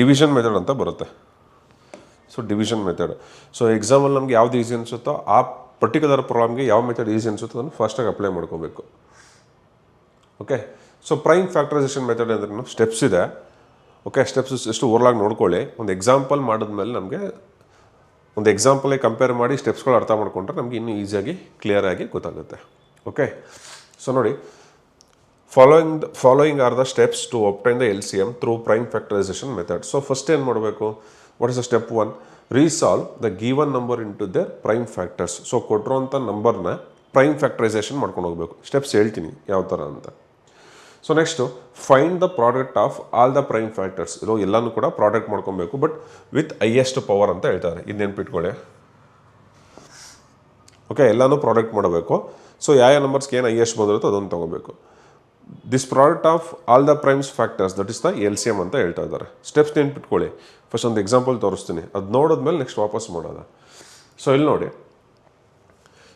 ಡಿವಿಷನ್ ಮೆಥಡ್ ಅಂತ ಬರುತ್ತೆ. So division method. ಸೊ ಎಕ್ಸಾಮಲ್ಲಿ ನಮಗೆ ಯಾವ್ದು ಈಸಿ ಅನಿಸುತ್ತೋ ಆ ಪರ್ಟಿಕ್ಯುಲರ್ ಪ್ರಾಬ್ಲಮ್ಗೆ ಯಾವ ಮೆಥಡ್ ಈಸಿ ಅನಿಸುತ್ತೋ ಅದನ್ನು ಫಾಸ್ಟಾಗಿ ಅಪ್ಲೈ ಮಾಡ್ಕೋಬೇಕು. Okay, so prime factorization method ಅಂದ್ರೆ ಸ್ಟೆಪ್ಸ್ ಇದೆ. ಓಕೆ, ಸ್ಟೆಪ್ಸ್ ಎಷ್ಟು ಓವರ್ಲಾಗಿ ನೋಡ್ಕೊಳ್ಳಿ. ಒಂದು ಎಕ್ಸಾಂಪಲ್ ಮಾಡಿದ್ಮೇಲೆ ನಮಗೆ ಒಂದು ಎಕ್ಸಾಂಪಲೇ ಕಂಪೇರ್ ಮಾಡಿ ಸ್ಟೆಪ್ಸ್ಗಳು ಅರ್ಥ ಮಾಡ್ಕೊಂಡ್ರೆ ನಮಗೆ ಇನ್ನೂ ಈಸಿಯಾಗಿ ಕ್ಲಿಯರಾಗಿ ಗೊತ್ತಾಗುತ್ತೆ. ಓಕೆ, ಸೊ ನೋಡಿ, following are the steps to obtain the L C M through prime factorization method. So first ಏನು ಮಾಡಬೇಕು? What is the step 1? Resolve the given number into their prime factors. So ಕೊಟ್ಟಿರೋಂಥ ನಂಬರ್ನ prime factorisation ಮಾಡ್ಕೊಂಡು ಹೋಗಬೇಕು. Steps ಹೇಳ್ತೀನಿ ಯಾವ ಥರ ಅಂತ. So next find the product of all the prime factors. ಇದು ಎಲ್ಲನೂ ಕೂಡ ಪ್ರಾಡಕ್ಟ್ ಮಾಡ್ಕೊಬೇಕು, ಬಟ್ ವಿತ್ ಹೈಯೆಸ್ಟ್ ಪವರ್ ಅಂತ ಹೇಳ್ತಾರೆ. ಇದು ನೆನ್ಪಿಟ್ಕೊಳ್ಳಿ. ಓಕೆ, ಎಲ್ಲನೂ ಪ್ರಾಡಕ್ಟ್ ಮಾಡಬೇಕು. ಸೊ ಯಾವ ನಂಬರ್ಸ್ಗೆ ಏನು ಹೈಯೆಸ್ಟ್ ಬಂದಿರುತ್ತೋ ಅದನ್ನು ತೊಗೋಬೇಕು. This product of all the primes factors, that is the L C M ಅಂತ ಹೇಳ್ತಾ ಇದ್ದಾರೆ. ಸ್ಟೆಪ್ಸ್ ನೆನ್ಪಿಟ್ಕೊಳ್ಳಿ. ಫಸ್ಟ್ ಒಂದು ಎಕ್ಸಾಂಪಲ್ ತೋರಿಸ್ತೀನಿ, ಅದು ನೋಡಿದ್ಮೇಲೆ ನೆಕ್ಸ್ಟ್ ವಾಪಸ್ ಮಾಡೋದ. ಸೊ ಇಲ್ಲಿ ನೋಡಿ,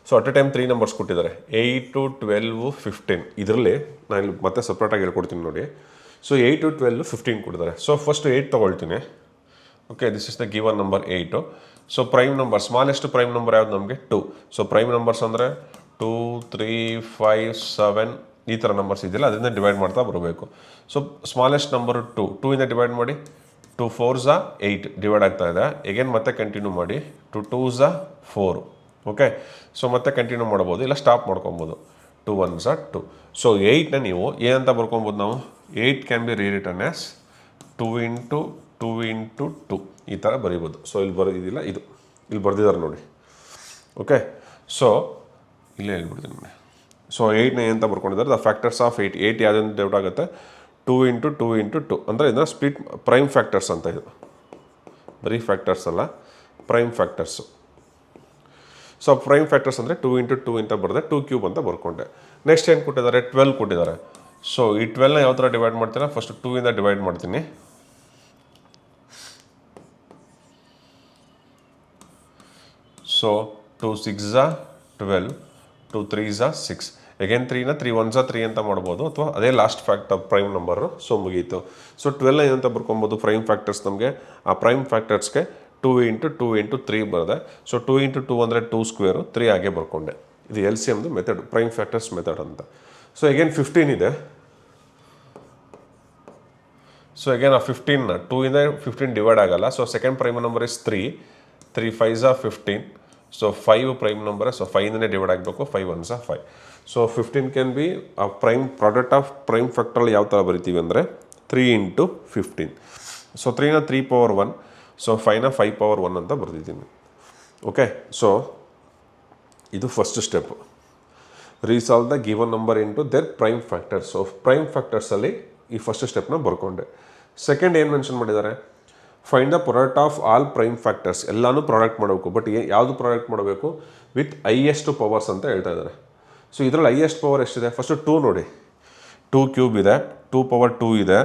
so at a time 3 numbers ಕೊಟ್ಟಿದ್ದಾರೆ, 8 12 15. ಇದರಲ್ಲಿ ನಾನು ಇಲ್ಲಿ ಮತ್ತೆ ಸಪ್ರೇಟಾಗಿ ಹೇಳ್ಕೊಡ್ತೀನಿ ನೋಡಿ. ಸೊ 8 12 15 ಕೊಟ್ಟಿದ್ದಾರೆ. ಸೊ ಫಸ್ಟ್ 8 ತೊಗೊಳ್ತೀನಿ. Okay, this is the given number 8. So prime number, smallest prime number ಯಾವ್ದು? ನಮಗೆ 2. ಸೊ ಪ್ರೈಮ್ ನಂಬರ್ಸ್ ಅಂದರೆ 2 3 5 7 ಈ ಥರ ನಂಬರ್ಸ್ ಇದೆಯಲ್ಲ, ಅದರಿಂದ ಡಿವೈಡ್ ಮಾಡ್ತಾ ಬರಬೇಕು. So smallest number 2. 2ಇಂದ ಡಿವೈಡ್ ಮಾಡಿ. 2 4s 8 ಡಿವೈಡ್ ಆಗ್ತಾ ಇದೆ. ಎಗೇನ್ ಮತ್ತೆ ಕಂಟಿನ್ಯೂ ಮಾಡಿ. 2 2s 4. ಓಕೆ, ಸೊ ಮತ್ತೆ ಕಂಟಿನ್ಯೂ ಮಾಡ್ಬೋದು, ಇಲ್ಲ ಸ್ಟಾಪ್ ಮಾಡ್ಕೊಬೋದು. 2 1s 2. ಸೊ 8ನ ನೀವು ಏನಂತ ಬರ್ಕೊಬೋದು ನಾವು? 8 ಕ್ಯಾನ್ ಬಿ ರೀರಿಟನ್ ಆಸ್ 2 × 2 × 2 ಈ ಥರ ಬರೀಬೋದು. ಸೊ ಇಲ್ಲಿ ಬರೋದಿಲ್ಲ, ಇಲ್ಲಿ ಬರ್ದಿದ್ದಾರೆ ನೋಡಿ. ಓಕೆ, ಸೊ ಇಲ್ಲೇ ಹೇಳ್ಬಿಡ್ತೀನಿ. ಸೊ 8ನ ಏನಂತ ಬರ್ಕೊಂಡಿದ್ದಾರೆ? The factors of 8. 8 ಯಾವುದರಿಂದ ಡಿವೈಡ್ ಆಗುತ್ತೆ? 2 × 2 × 2 ಅಂದರೆ ಇದನ್ನ ಸ್ಪ್ಲಿಟ್ ಪ್ರೈಮ್ ಫ್ಯಾಕ್ಟರ್ಸ್ ಅಂತ ಇದು. ಬರೀ ಫ್ಯಾಕ್ಟರ್ಸ್ ಅಲ್ಲ, prime factors. So prime factors ಅಂದರೆ 2 × 2 ಅಂತ ಬರೆದೆ, 2³ ಅಂತ ಬರ್ಕೊಂಡೆ. ನೆಕ್ಸ್ಟ್ ಏನು ಕೊಟ್ಟಿದ್ದಾರೆ, 12 ಕೊಟ್ಟಿದ್ದಾರೆ. ಸೊ ಈ 12ನ ಯಾವ ಥರ ಡಿವೈಡ್ ಮಾಡ್ತೀರಾ, ಫಸ್ಟ್ 2 ಇಂದ ಡಿವೈಡ್ ಮಾಡ್ತೀನಿ. ಸೊ 2 6 12, 2 3 6. ಅಗೇನ್ 3ನ 3 1 3 ಅಂತ ಮಾಡ್ಬೋದು, ಅಥವಾ ಅದೇ last factor prime number. So ಮುಗೀತು. ಸೊ 12ನ ಏನಂತ ಬರ್ಕೊಬೋದು, ಪ್ರೈಮ್ ಫ್ಯಾಕ್ಟರ್ಸ್. ನಮಗೆ ಆ ಪ್ರೈಮ್ ಫ್ಯಾಕ್ಟರ್ಸ್ಗೆ 2 × 2 × 3 ಬರೆದೆ. ಸೊ 2 × 2 ಅಂದರೆ 2 ಸ್ಕ್ವೇರು, 3 ಹಾಗೆ ಬರ್ಕೊಂಡೆ. ಇದು LCMದು ಮೆಥಡ್, ಪ್ರೈಮ್ ಫ್ಯಾಕ್ಟರ್ಸ್ ಮೆಥಡ್ ಅಂತ. ಸೊ ಅಗೇನ್ 15 ಇದೆ. ಸೊ ಅಗೇನ್ ಆ 15ನ 2 ಇಂದ 15 ಡಿವೈಡ್ ಆಗಲ್ಲ. So second prime number is 3, 3 5 15. So 5 prime number. So 5ಇಂದನೇ ಡಿವೈಡ್ ಆಗಬೇಕು, 5 1 5. So 15 can be a prime product of prime factor. ಯಾವ ಥರ ಬರಿತೀವಿ ಅಂದರೆ 3 × 15. ಸೊ 3ನ 3 ಪವರ್ 1. ಸೊ 5ನ 5 ಪವರ್ 1 ಅಂತ ಬರೆದಿದ್ದೀನಿ. ಓಕೆ, ಸೊ ಇದು first step. Resolve the given number into their prime factors. So prime ಫ್ಯಾಕ್ಟರ್ಸಲ್ಲಿ ಈ ಫಸ್ಟ್ ಸ್ಟೆಪ್ನ ಬರ್ಕೊಂಡೆ. ಸೆಕೆಂಡ್ ಏನು ಮೆನ್ಷನ್ ಮಾಡಿದ್ದಾರೆ, find the product of all prime factors. ಎಲ್ಲನೂ ಪ್ರಾಡಕ್ಟ್ ಮಾಡಬೇಕು. ಬಟ್ ಯಾವುದು ಪ್ರಾಡಕ್ಟ್ ಮಾಡಬೇಕು, ವಿತ್ ಹೈಯೆಸ್ಟ್ ಪವರ್ಸ್ ಅಂತ ಹೇಳ್ತಾ ಇದ್ದಾರೆ. ಸೊ ಇದರಲ್ಲಿ ಹೈಯೆಸ್ಟ್ ಪವರ್ ಎಷ್ಟಿದೆ, ಫಸ್ಟು 2 ನೋಡಿ. 2³ ಇದೆ, 2 ಪವರ್ 2 ಇದೆ.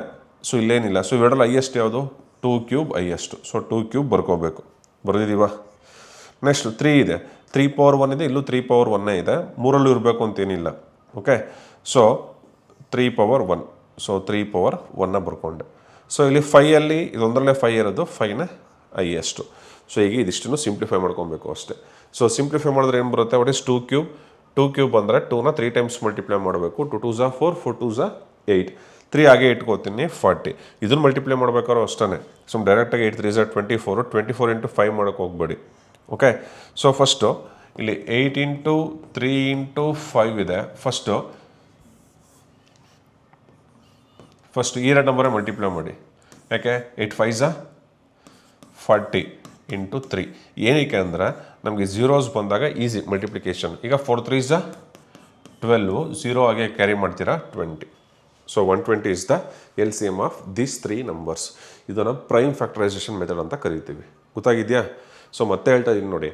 ಸೊ ಇಲ್ಲೇನಿಲ್ಲ. ಸೊ ಇವೆರಡಲ್ಲಿ ಹೈಯೆಸ್ಟ್ ಯಾವುದು, 2³ ಹೈಯೆಸ್ಟ್. ಸೊ 2³ ಬರ್ಕೋಬೇಕು. ಬರೆದಿದ್ದೀವ. ನೆಕ್ಸ್ಟ್ 3 ಇದೆ, 3 ಪವರ್ 1 ಇದೆ, ಇಲ್ಲೂ 3 ಪವರ್ 1 ಇದೆ. ಮೂರಲ್ಲೂ ಇರಬೇಕು ಅಂತೇನಿಲ್ಲ. Okay, so 3 power 1. So 3 power 1 ಬರ್ಕೊಂಡೆ. ಸೊ ಇಲ್ಲಿ 5ಅಲ್ಲಿ ಇದೊಂದರಲ್ಲೇ 5 ಇರೋದು, 5ನ ಹೈಯೆಸ್ಟು. ಸೊ ಈಗ ಇದಿಷ್ಟನ್ನು ಸಿಂಪ್ಲಿಫೈ ಮಾಡ್ಕೊಬೇಕು ಅಷ್ಟೇ. ಸೊ ಸಿಂಪ್ಲಿಫೈ ಮಾಡಿದ್ರೆ ಏನು ಬರುತ್ತೆ, ವಾಟ್ ಇಸ್ 2³ 2³ ಅಂದರೆ 2ನ 3 ಟೈಮ್ಸ್ ಮಲ್ಟಿಪ್ಲೈ ಮಾಡಬೇಕು. 2 2 4, 4 2 8. 3 ಹಾಗೆ ಇಟ್ಕೋತೀನಿ, 40. ಇದನ್ನು ಮಲ್ಟಿಪ್ಲೈ ಮಾಡ್ಬೇಕಾದ್ರೂ ಅಷ್ಟೇ. ಸೊ ಡೈರೆಕ್ಟಾಗಿ 8 3 24, 24 × 5 ಮಾಡೋಕ್ಕೆ ಹೋಗ್ಬೇಡಿ. ಓಕೆ, ಸೊ ಫಸ್ಟು ಇಲ್ಲಿ 8 × 3 × 5 ಇದೆ. ಫಸ್ಟು ಈ ಎರಡು ನಂಬರೇ ಮಲ್ಟಿಪ್ಲೈ ಮಾಡಿ. ಯಾಕೆ, 8 5 40 × 3. ಏನಕ್ಕೆ ಅಂದರೆ ನಮಗೆ ಝೀರೋಸ್ ಬಂದಾಗ ಈಸಿ ಮಲ್ಟಿಪ್ಲಿಕೇಶನ್. ಈಗ 4 3 12, 0 ಹಾಗೆ ಕ್ಯಾರಿ ಮಾಡ್ತೀರಾ 20. So 120 is the LCM of these 3 numbers. ಇದನ್ನು ಪ್ರೈಮ್ ಫ್ಯಾಕ್ಟರೈಸೇಷನ್ ಮೆಥಡ್ ಅಂತ ಕರಿತೀವಿ. ಗೊತ್ತಾಗಿದೆಯಾ? ಸೊ ಮತ್ತೆ ಹೇಳ್ತಾ ಇದ್ದೀನಿ ನೋಡಿ,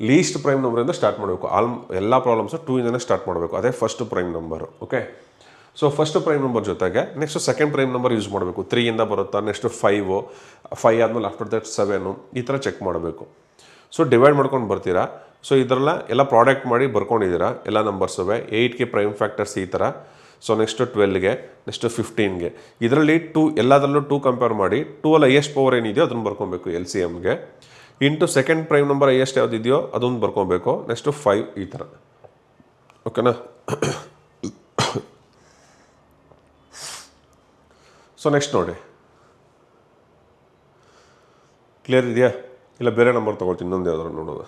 ಲೀಸ್ಟ್ ಪ್ರೈಮ್ ನಂಬರಿಂದ ಸ್ಟಾರ್ಟ್ ಮಾಡಬೇಕು. ಎಲ್ಲ ಪ್ರಾಬ್ಲಮ್ಸು 2 ಇಂದನೇ ಸ್ಟಾರ್ಟ್ ಮಾಡಬೇಕು. ಅದೇ first prime number. Okay, so first prime number ಜೊತೆಗೆ next second prime number use ಮಾಡಬೇಕು. 3 ಇಂದ ಬರುತ್ತಾ, ನೆಕ್ಸ್ಟ್ 5 ಆದಮೇಲೆ ಆಫ್ಟರ್ ದಟ್ 7, ಈ ಥರ ಚೆಕ್ ಮಾಡಬೇಕು. ಸೊ ಡಿವೈಡ್ ಮಾಡ್ಕೊಂಡು ಬರ್ತೀರಾ. ಸೊ ಇದರೆಲ್ಲ ಎಲ್ಲ ಪ್ರಾಡಕ್ಟ್ ಮಾಡಿ ಬರ್ಕೊಂಡಿದ್ದೀರಾ ಎಲ್ಲ ನಂಬರ್ಸುವೆ. 8ಗೆ ಪ್ರೈಮ್ ಫ್ಯಾಕ್ಟರ್ಸ್ ಈ ಥರ. ಸೊ ನೆಕ್ಸ್ಟು 12ಗೆ, ನೆಕ್ಸ್ಟು 15ಗೆ. ಇದರಲ್ಲಿ 2 ಎಲ್ಲದರಲ್ಲೂ 2 ಕಂಪೇರ್ ಮಾಡಿ 2 ಅಲ್ಲಿ ಹೈಯೆಸ್ಟ್ ಪವರ್ ಏನಿದೆಯೋ ಅದನ್ನು ಬರ್ಕೊಬೇಕು LCMಗೆ. Into second prime number highest ಯಾವುದಿದೆಯೋ ಅದನ್ನು ಬರ್ಕೊಬೇಕು. ನೆಕ್ಸ್ಟು 5 ಈ ಥರ. ಓಕೆನಾ? ಸೊ ನೆಕ್ಸ್ಟ್ ನೋಡಿ, ಕ್ಲಿಯರ್ ಇದೆಯಾ? ಇಲ್ಲ ಬೇರೆ ನಂಬರ್ ತೊಗೊಳ್ತೀನಿ, ಇನ್ನೊಂದು ಯಾವ್ದಾರು ನೋಡೋದು.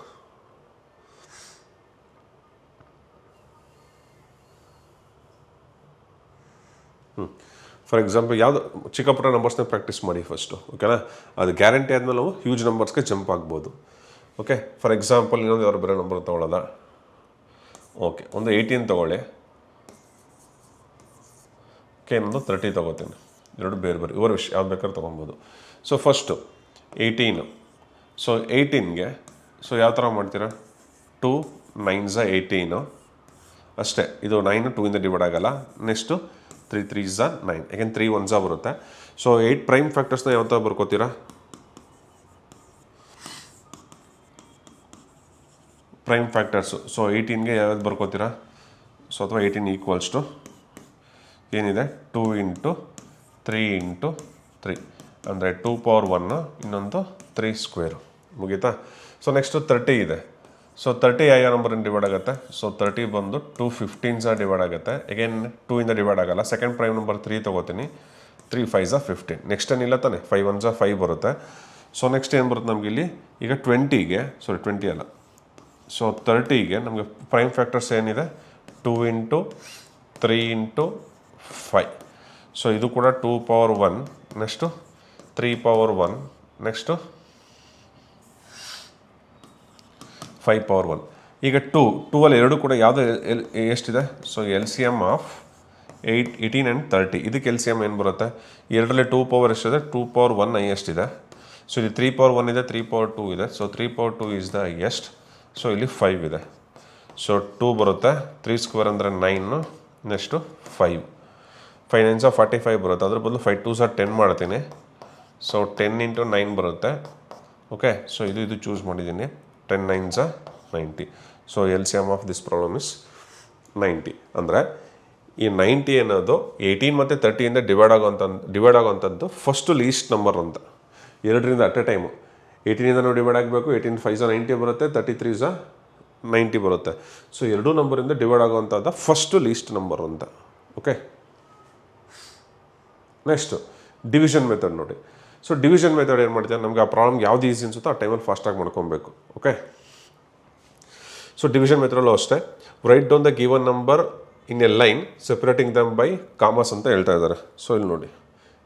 ಫಾರ್ ಎಕ್ಸಾಂಪಲ್ ಯಾವುದು ಚಿಕ್ಕ ಪುಟ್ಟ ನಂಬರ್ಸ್ನ ಪ್ರಾಕ್ಟೀಸ್ ಮಾಡಿ ಫಸ್ಟು. ಓಕೆನಾ? ಅದು ಗ್ಯಾರಂಟಿ ಆದಮೇಲೆ ನಾವು ಹ್ಯೂಜ್ ನಂಬರ್ಸ್ಗೆ ಜಂಪ್ ಆಗ್ಬೋದು. ಓಕೆ, ಫಾರ್ ಎಕ್ಸಾಂಪಲ್ ಇನ್ನೊಂದು ಯಾರು ಬೇರೆ ನಂಬರ್ ತೊಗೊಳ್ಳೋದ? ಓಕೆ, ಒಂದು 18 ತೊಗೊಳ್ಳಿ. ಓಕೆ, ಇನ್ನೊಂದು 30 ತೊಗೋತೀನಿ. ಎರಡು ಬೇರೆ ಬೇರೆ ಇವರ ವಿಷಯ ಯಾವ್ದು ಬೇಕಾದ್ರೂ ತೊಗೊಬೋದು. So first 18. ಸೊ 18ಗೆ ಸೊ ಯಾವ ಥರ ಮಾಡ್ತೀರಾ, 2 9 18 ಅಷ್ಟೇ. ಇದು 9 2 ಇಂದ ಡಿವೈಡ್ ಆಗಲ್ಲ. ನೆಕ್ಸ್ಟು 3 3 9. ಯಾಕೆಂದ್ರೆ 3 1 ಬರುತ್ತೆ. ಸೊ 8 ಪ್ರೈಮ್ ಫ್ಯಾಕ್ಟರ್ಸ್ನ ಯಾವ ಥರ ಬರ್ಕೋತೀರಾ, ಪ್ರೈಮ್ ಫ್ಯಾಕ್ಟರ್ಸು. ಸೊ 18ಗೆ ಯಾವ್ದು ಬರ್ಕೋತೀರಾ? ಸೊ ಅಥವಾ 18 ಈಕ್ವಲ್ಸ್ ಟು ಏನಿದೆ, 2 × 3 × 3 ಅಂದರೆ 2 ಪವರ್ 1, ಇನ್ನೊಂದು 3 ಸ್ಕ್ವೇರು. ಮುಗೀತಾ? ಸೊ ನೆಕ್ಸ್ಟು 30 ಇದೆ. ಸೊ 30 ಯಾವ ನಂಬರಿಂದ ಡಿವೈಡ್ ಆಗುತ್ತೆ? ಸೊ 30 ಬಂದು 2 15 ಡಿವೈಡ್ ಆಗುತ್ತೆ. ಅಗೇನ್ 2 ಇಂದ ಡಿವೈಡ್ ಆಗಲ್ಲ. Second prime number 3 ತೊಗೋತೀನಿ. 3 5 15. ನೆಕ್ಸ್ಟ್ ಏನಿಲ್ಲ ತಾನೆ, 5 1 5 ಬರುತ್ತೆ. ಸೊ ನೆಕ್ಸ್ಟ್ ಏನು ಬರುತ್ತೆ ನಮಗೆ ಇಲ್ಲಿ, ಈಗ 20ಗೆ 20 ಅಲ್ಲ, ಸೊ 30ಗೆ ನಮಗೆ ಪ್ರೈಮ್ ಫ್ಯಾಕ್ಟರ್ಸ್ ಏನಿದೆ, 2 × 3 × 5. ಸೊ ಇದು ಕೂಡ 2 power 1, next 3 power 1, next 5 power 1. ಈಗ 2 ಅಲ್ಲಿ ಎರಡು ಕೂಡ ಯಾವುದು ಎಷ್ಟಿದೆ? So LCM of 18 and 30. ಇದಕ್ಕೆ LCM ಏನು ಬರುತ್ತೆ? ಎರಡರಲ್ಲಿ 2 ಪವರ್ ಎಷ್ಟಿದೆ? 2 ಪವರ್ 1 ಎಷ್ಟಿದೆ? ಸೊ ಇಲ್ಲಿ 3 ಪವರ್ 1 ಇದೆ, 3 ಪವರ್ 2 ಇದೆ. ಸೊ 3 ಪವರ್ 2 ಈಸ್ ದ ಎಸ್ಟ್. ಸೊ ಇಲ್ಲಿ 5 ಇದೆ. ಸೊ 2 ಬರುತ್ತೆ. 3 ಸ್ಕ್ವೇರ್ ಅಂದರೆ 9, ನೆಕ್ಸ್ಟು 5. 5 9 45 ಬರುತ್ತೆ. ಅದ್ರ ಬದಲು 5 2 10 ಮಾಡ್ತೀನಿ. ಸೊ 10 × 9 ಬರುತ್ತೆ. ಓಕೆ, ಸೊ ಇದು ಚೂಸ್ ಮಾಡಿದ್ದೀನಿ. 10 9 90. So L C M of this problem is 90. ಅಂದರೆ ಈ 90 ಅನ್ನೋದು 18 ಮತ್ತು 30ಇಂದ ಡಿವೈಡ್ ಆಗೋವಂಥದ್ದು ಫಸ್ಟು ಲೀಸ್ಟ್ ನಂಬರ್ ಅಂತ. ಎರಡರಿಂದ ಅಟ್ ಎ ಟೈಮು 18ಇಂದ ನಾವು ಡಿವೈಡ್ ಆಗಬೇಕು. 18 5 90 ಬರುತ್ತೆ, 33 90 ಬರುತ್ತೆ. ಸೊ ಎರಡೂ ನಂಬರಿಂದ ಡಿವೈಡ್ ಆಗುವಂಥದ್ದು ಫಸ್ಟು ಲೀಸ್ಟ್ ನಂಬರ್ ಅಂತ. ಓಕೆ, ನೆಕ್ಸ್ಟು ಡಿವಿಷನ್ ಮೆಥಡ್ ನೋಡಿ. ಸೊ ಡಿವಿಷನ್ ಮೆಥಡ್ ಏನು ಮಾಡ್ತೀವಿ, ನಮಗೆ ಆ ಪ್ರಾಬ್ಲಮ್ ಯಾವ್ದು ಈಸಿ ಅನಿಸುತ್ತೋ ಆ ಟೈಮಲ್ಲಿ ಫಾಸ್ಟಾಗಿ ಮಾಡ್ಕೊಬೇಕು. ಓಕೆ, ಸೊ ಡಿವಿಷನ್ ಮೆಥಡಲ್ಲೂ ಅಷ್ಟೇ. Right down the given number in a line separating them by commas ಅಂತ ಹೇಳ್ತಾ ಇದ್ದಾರೆ. ಸೊ ಇಲ್ಲಿ ನೋಡಿ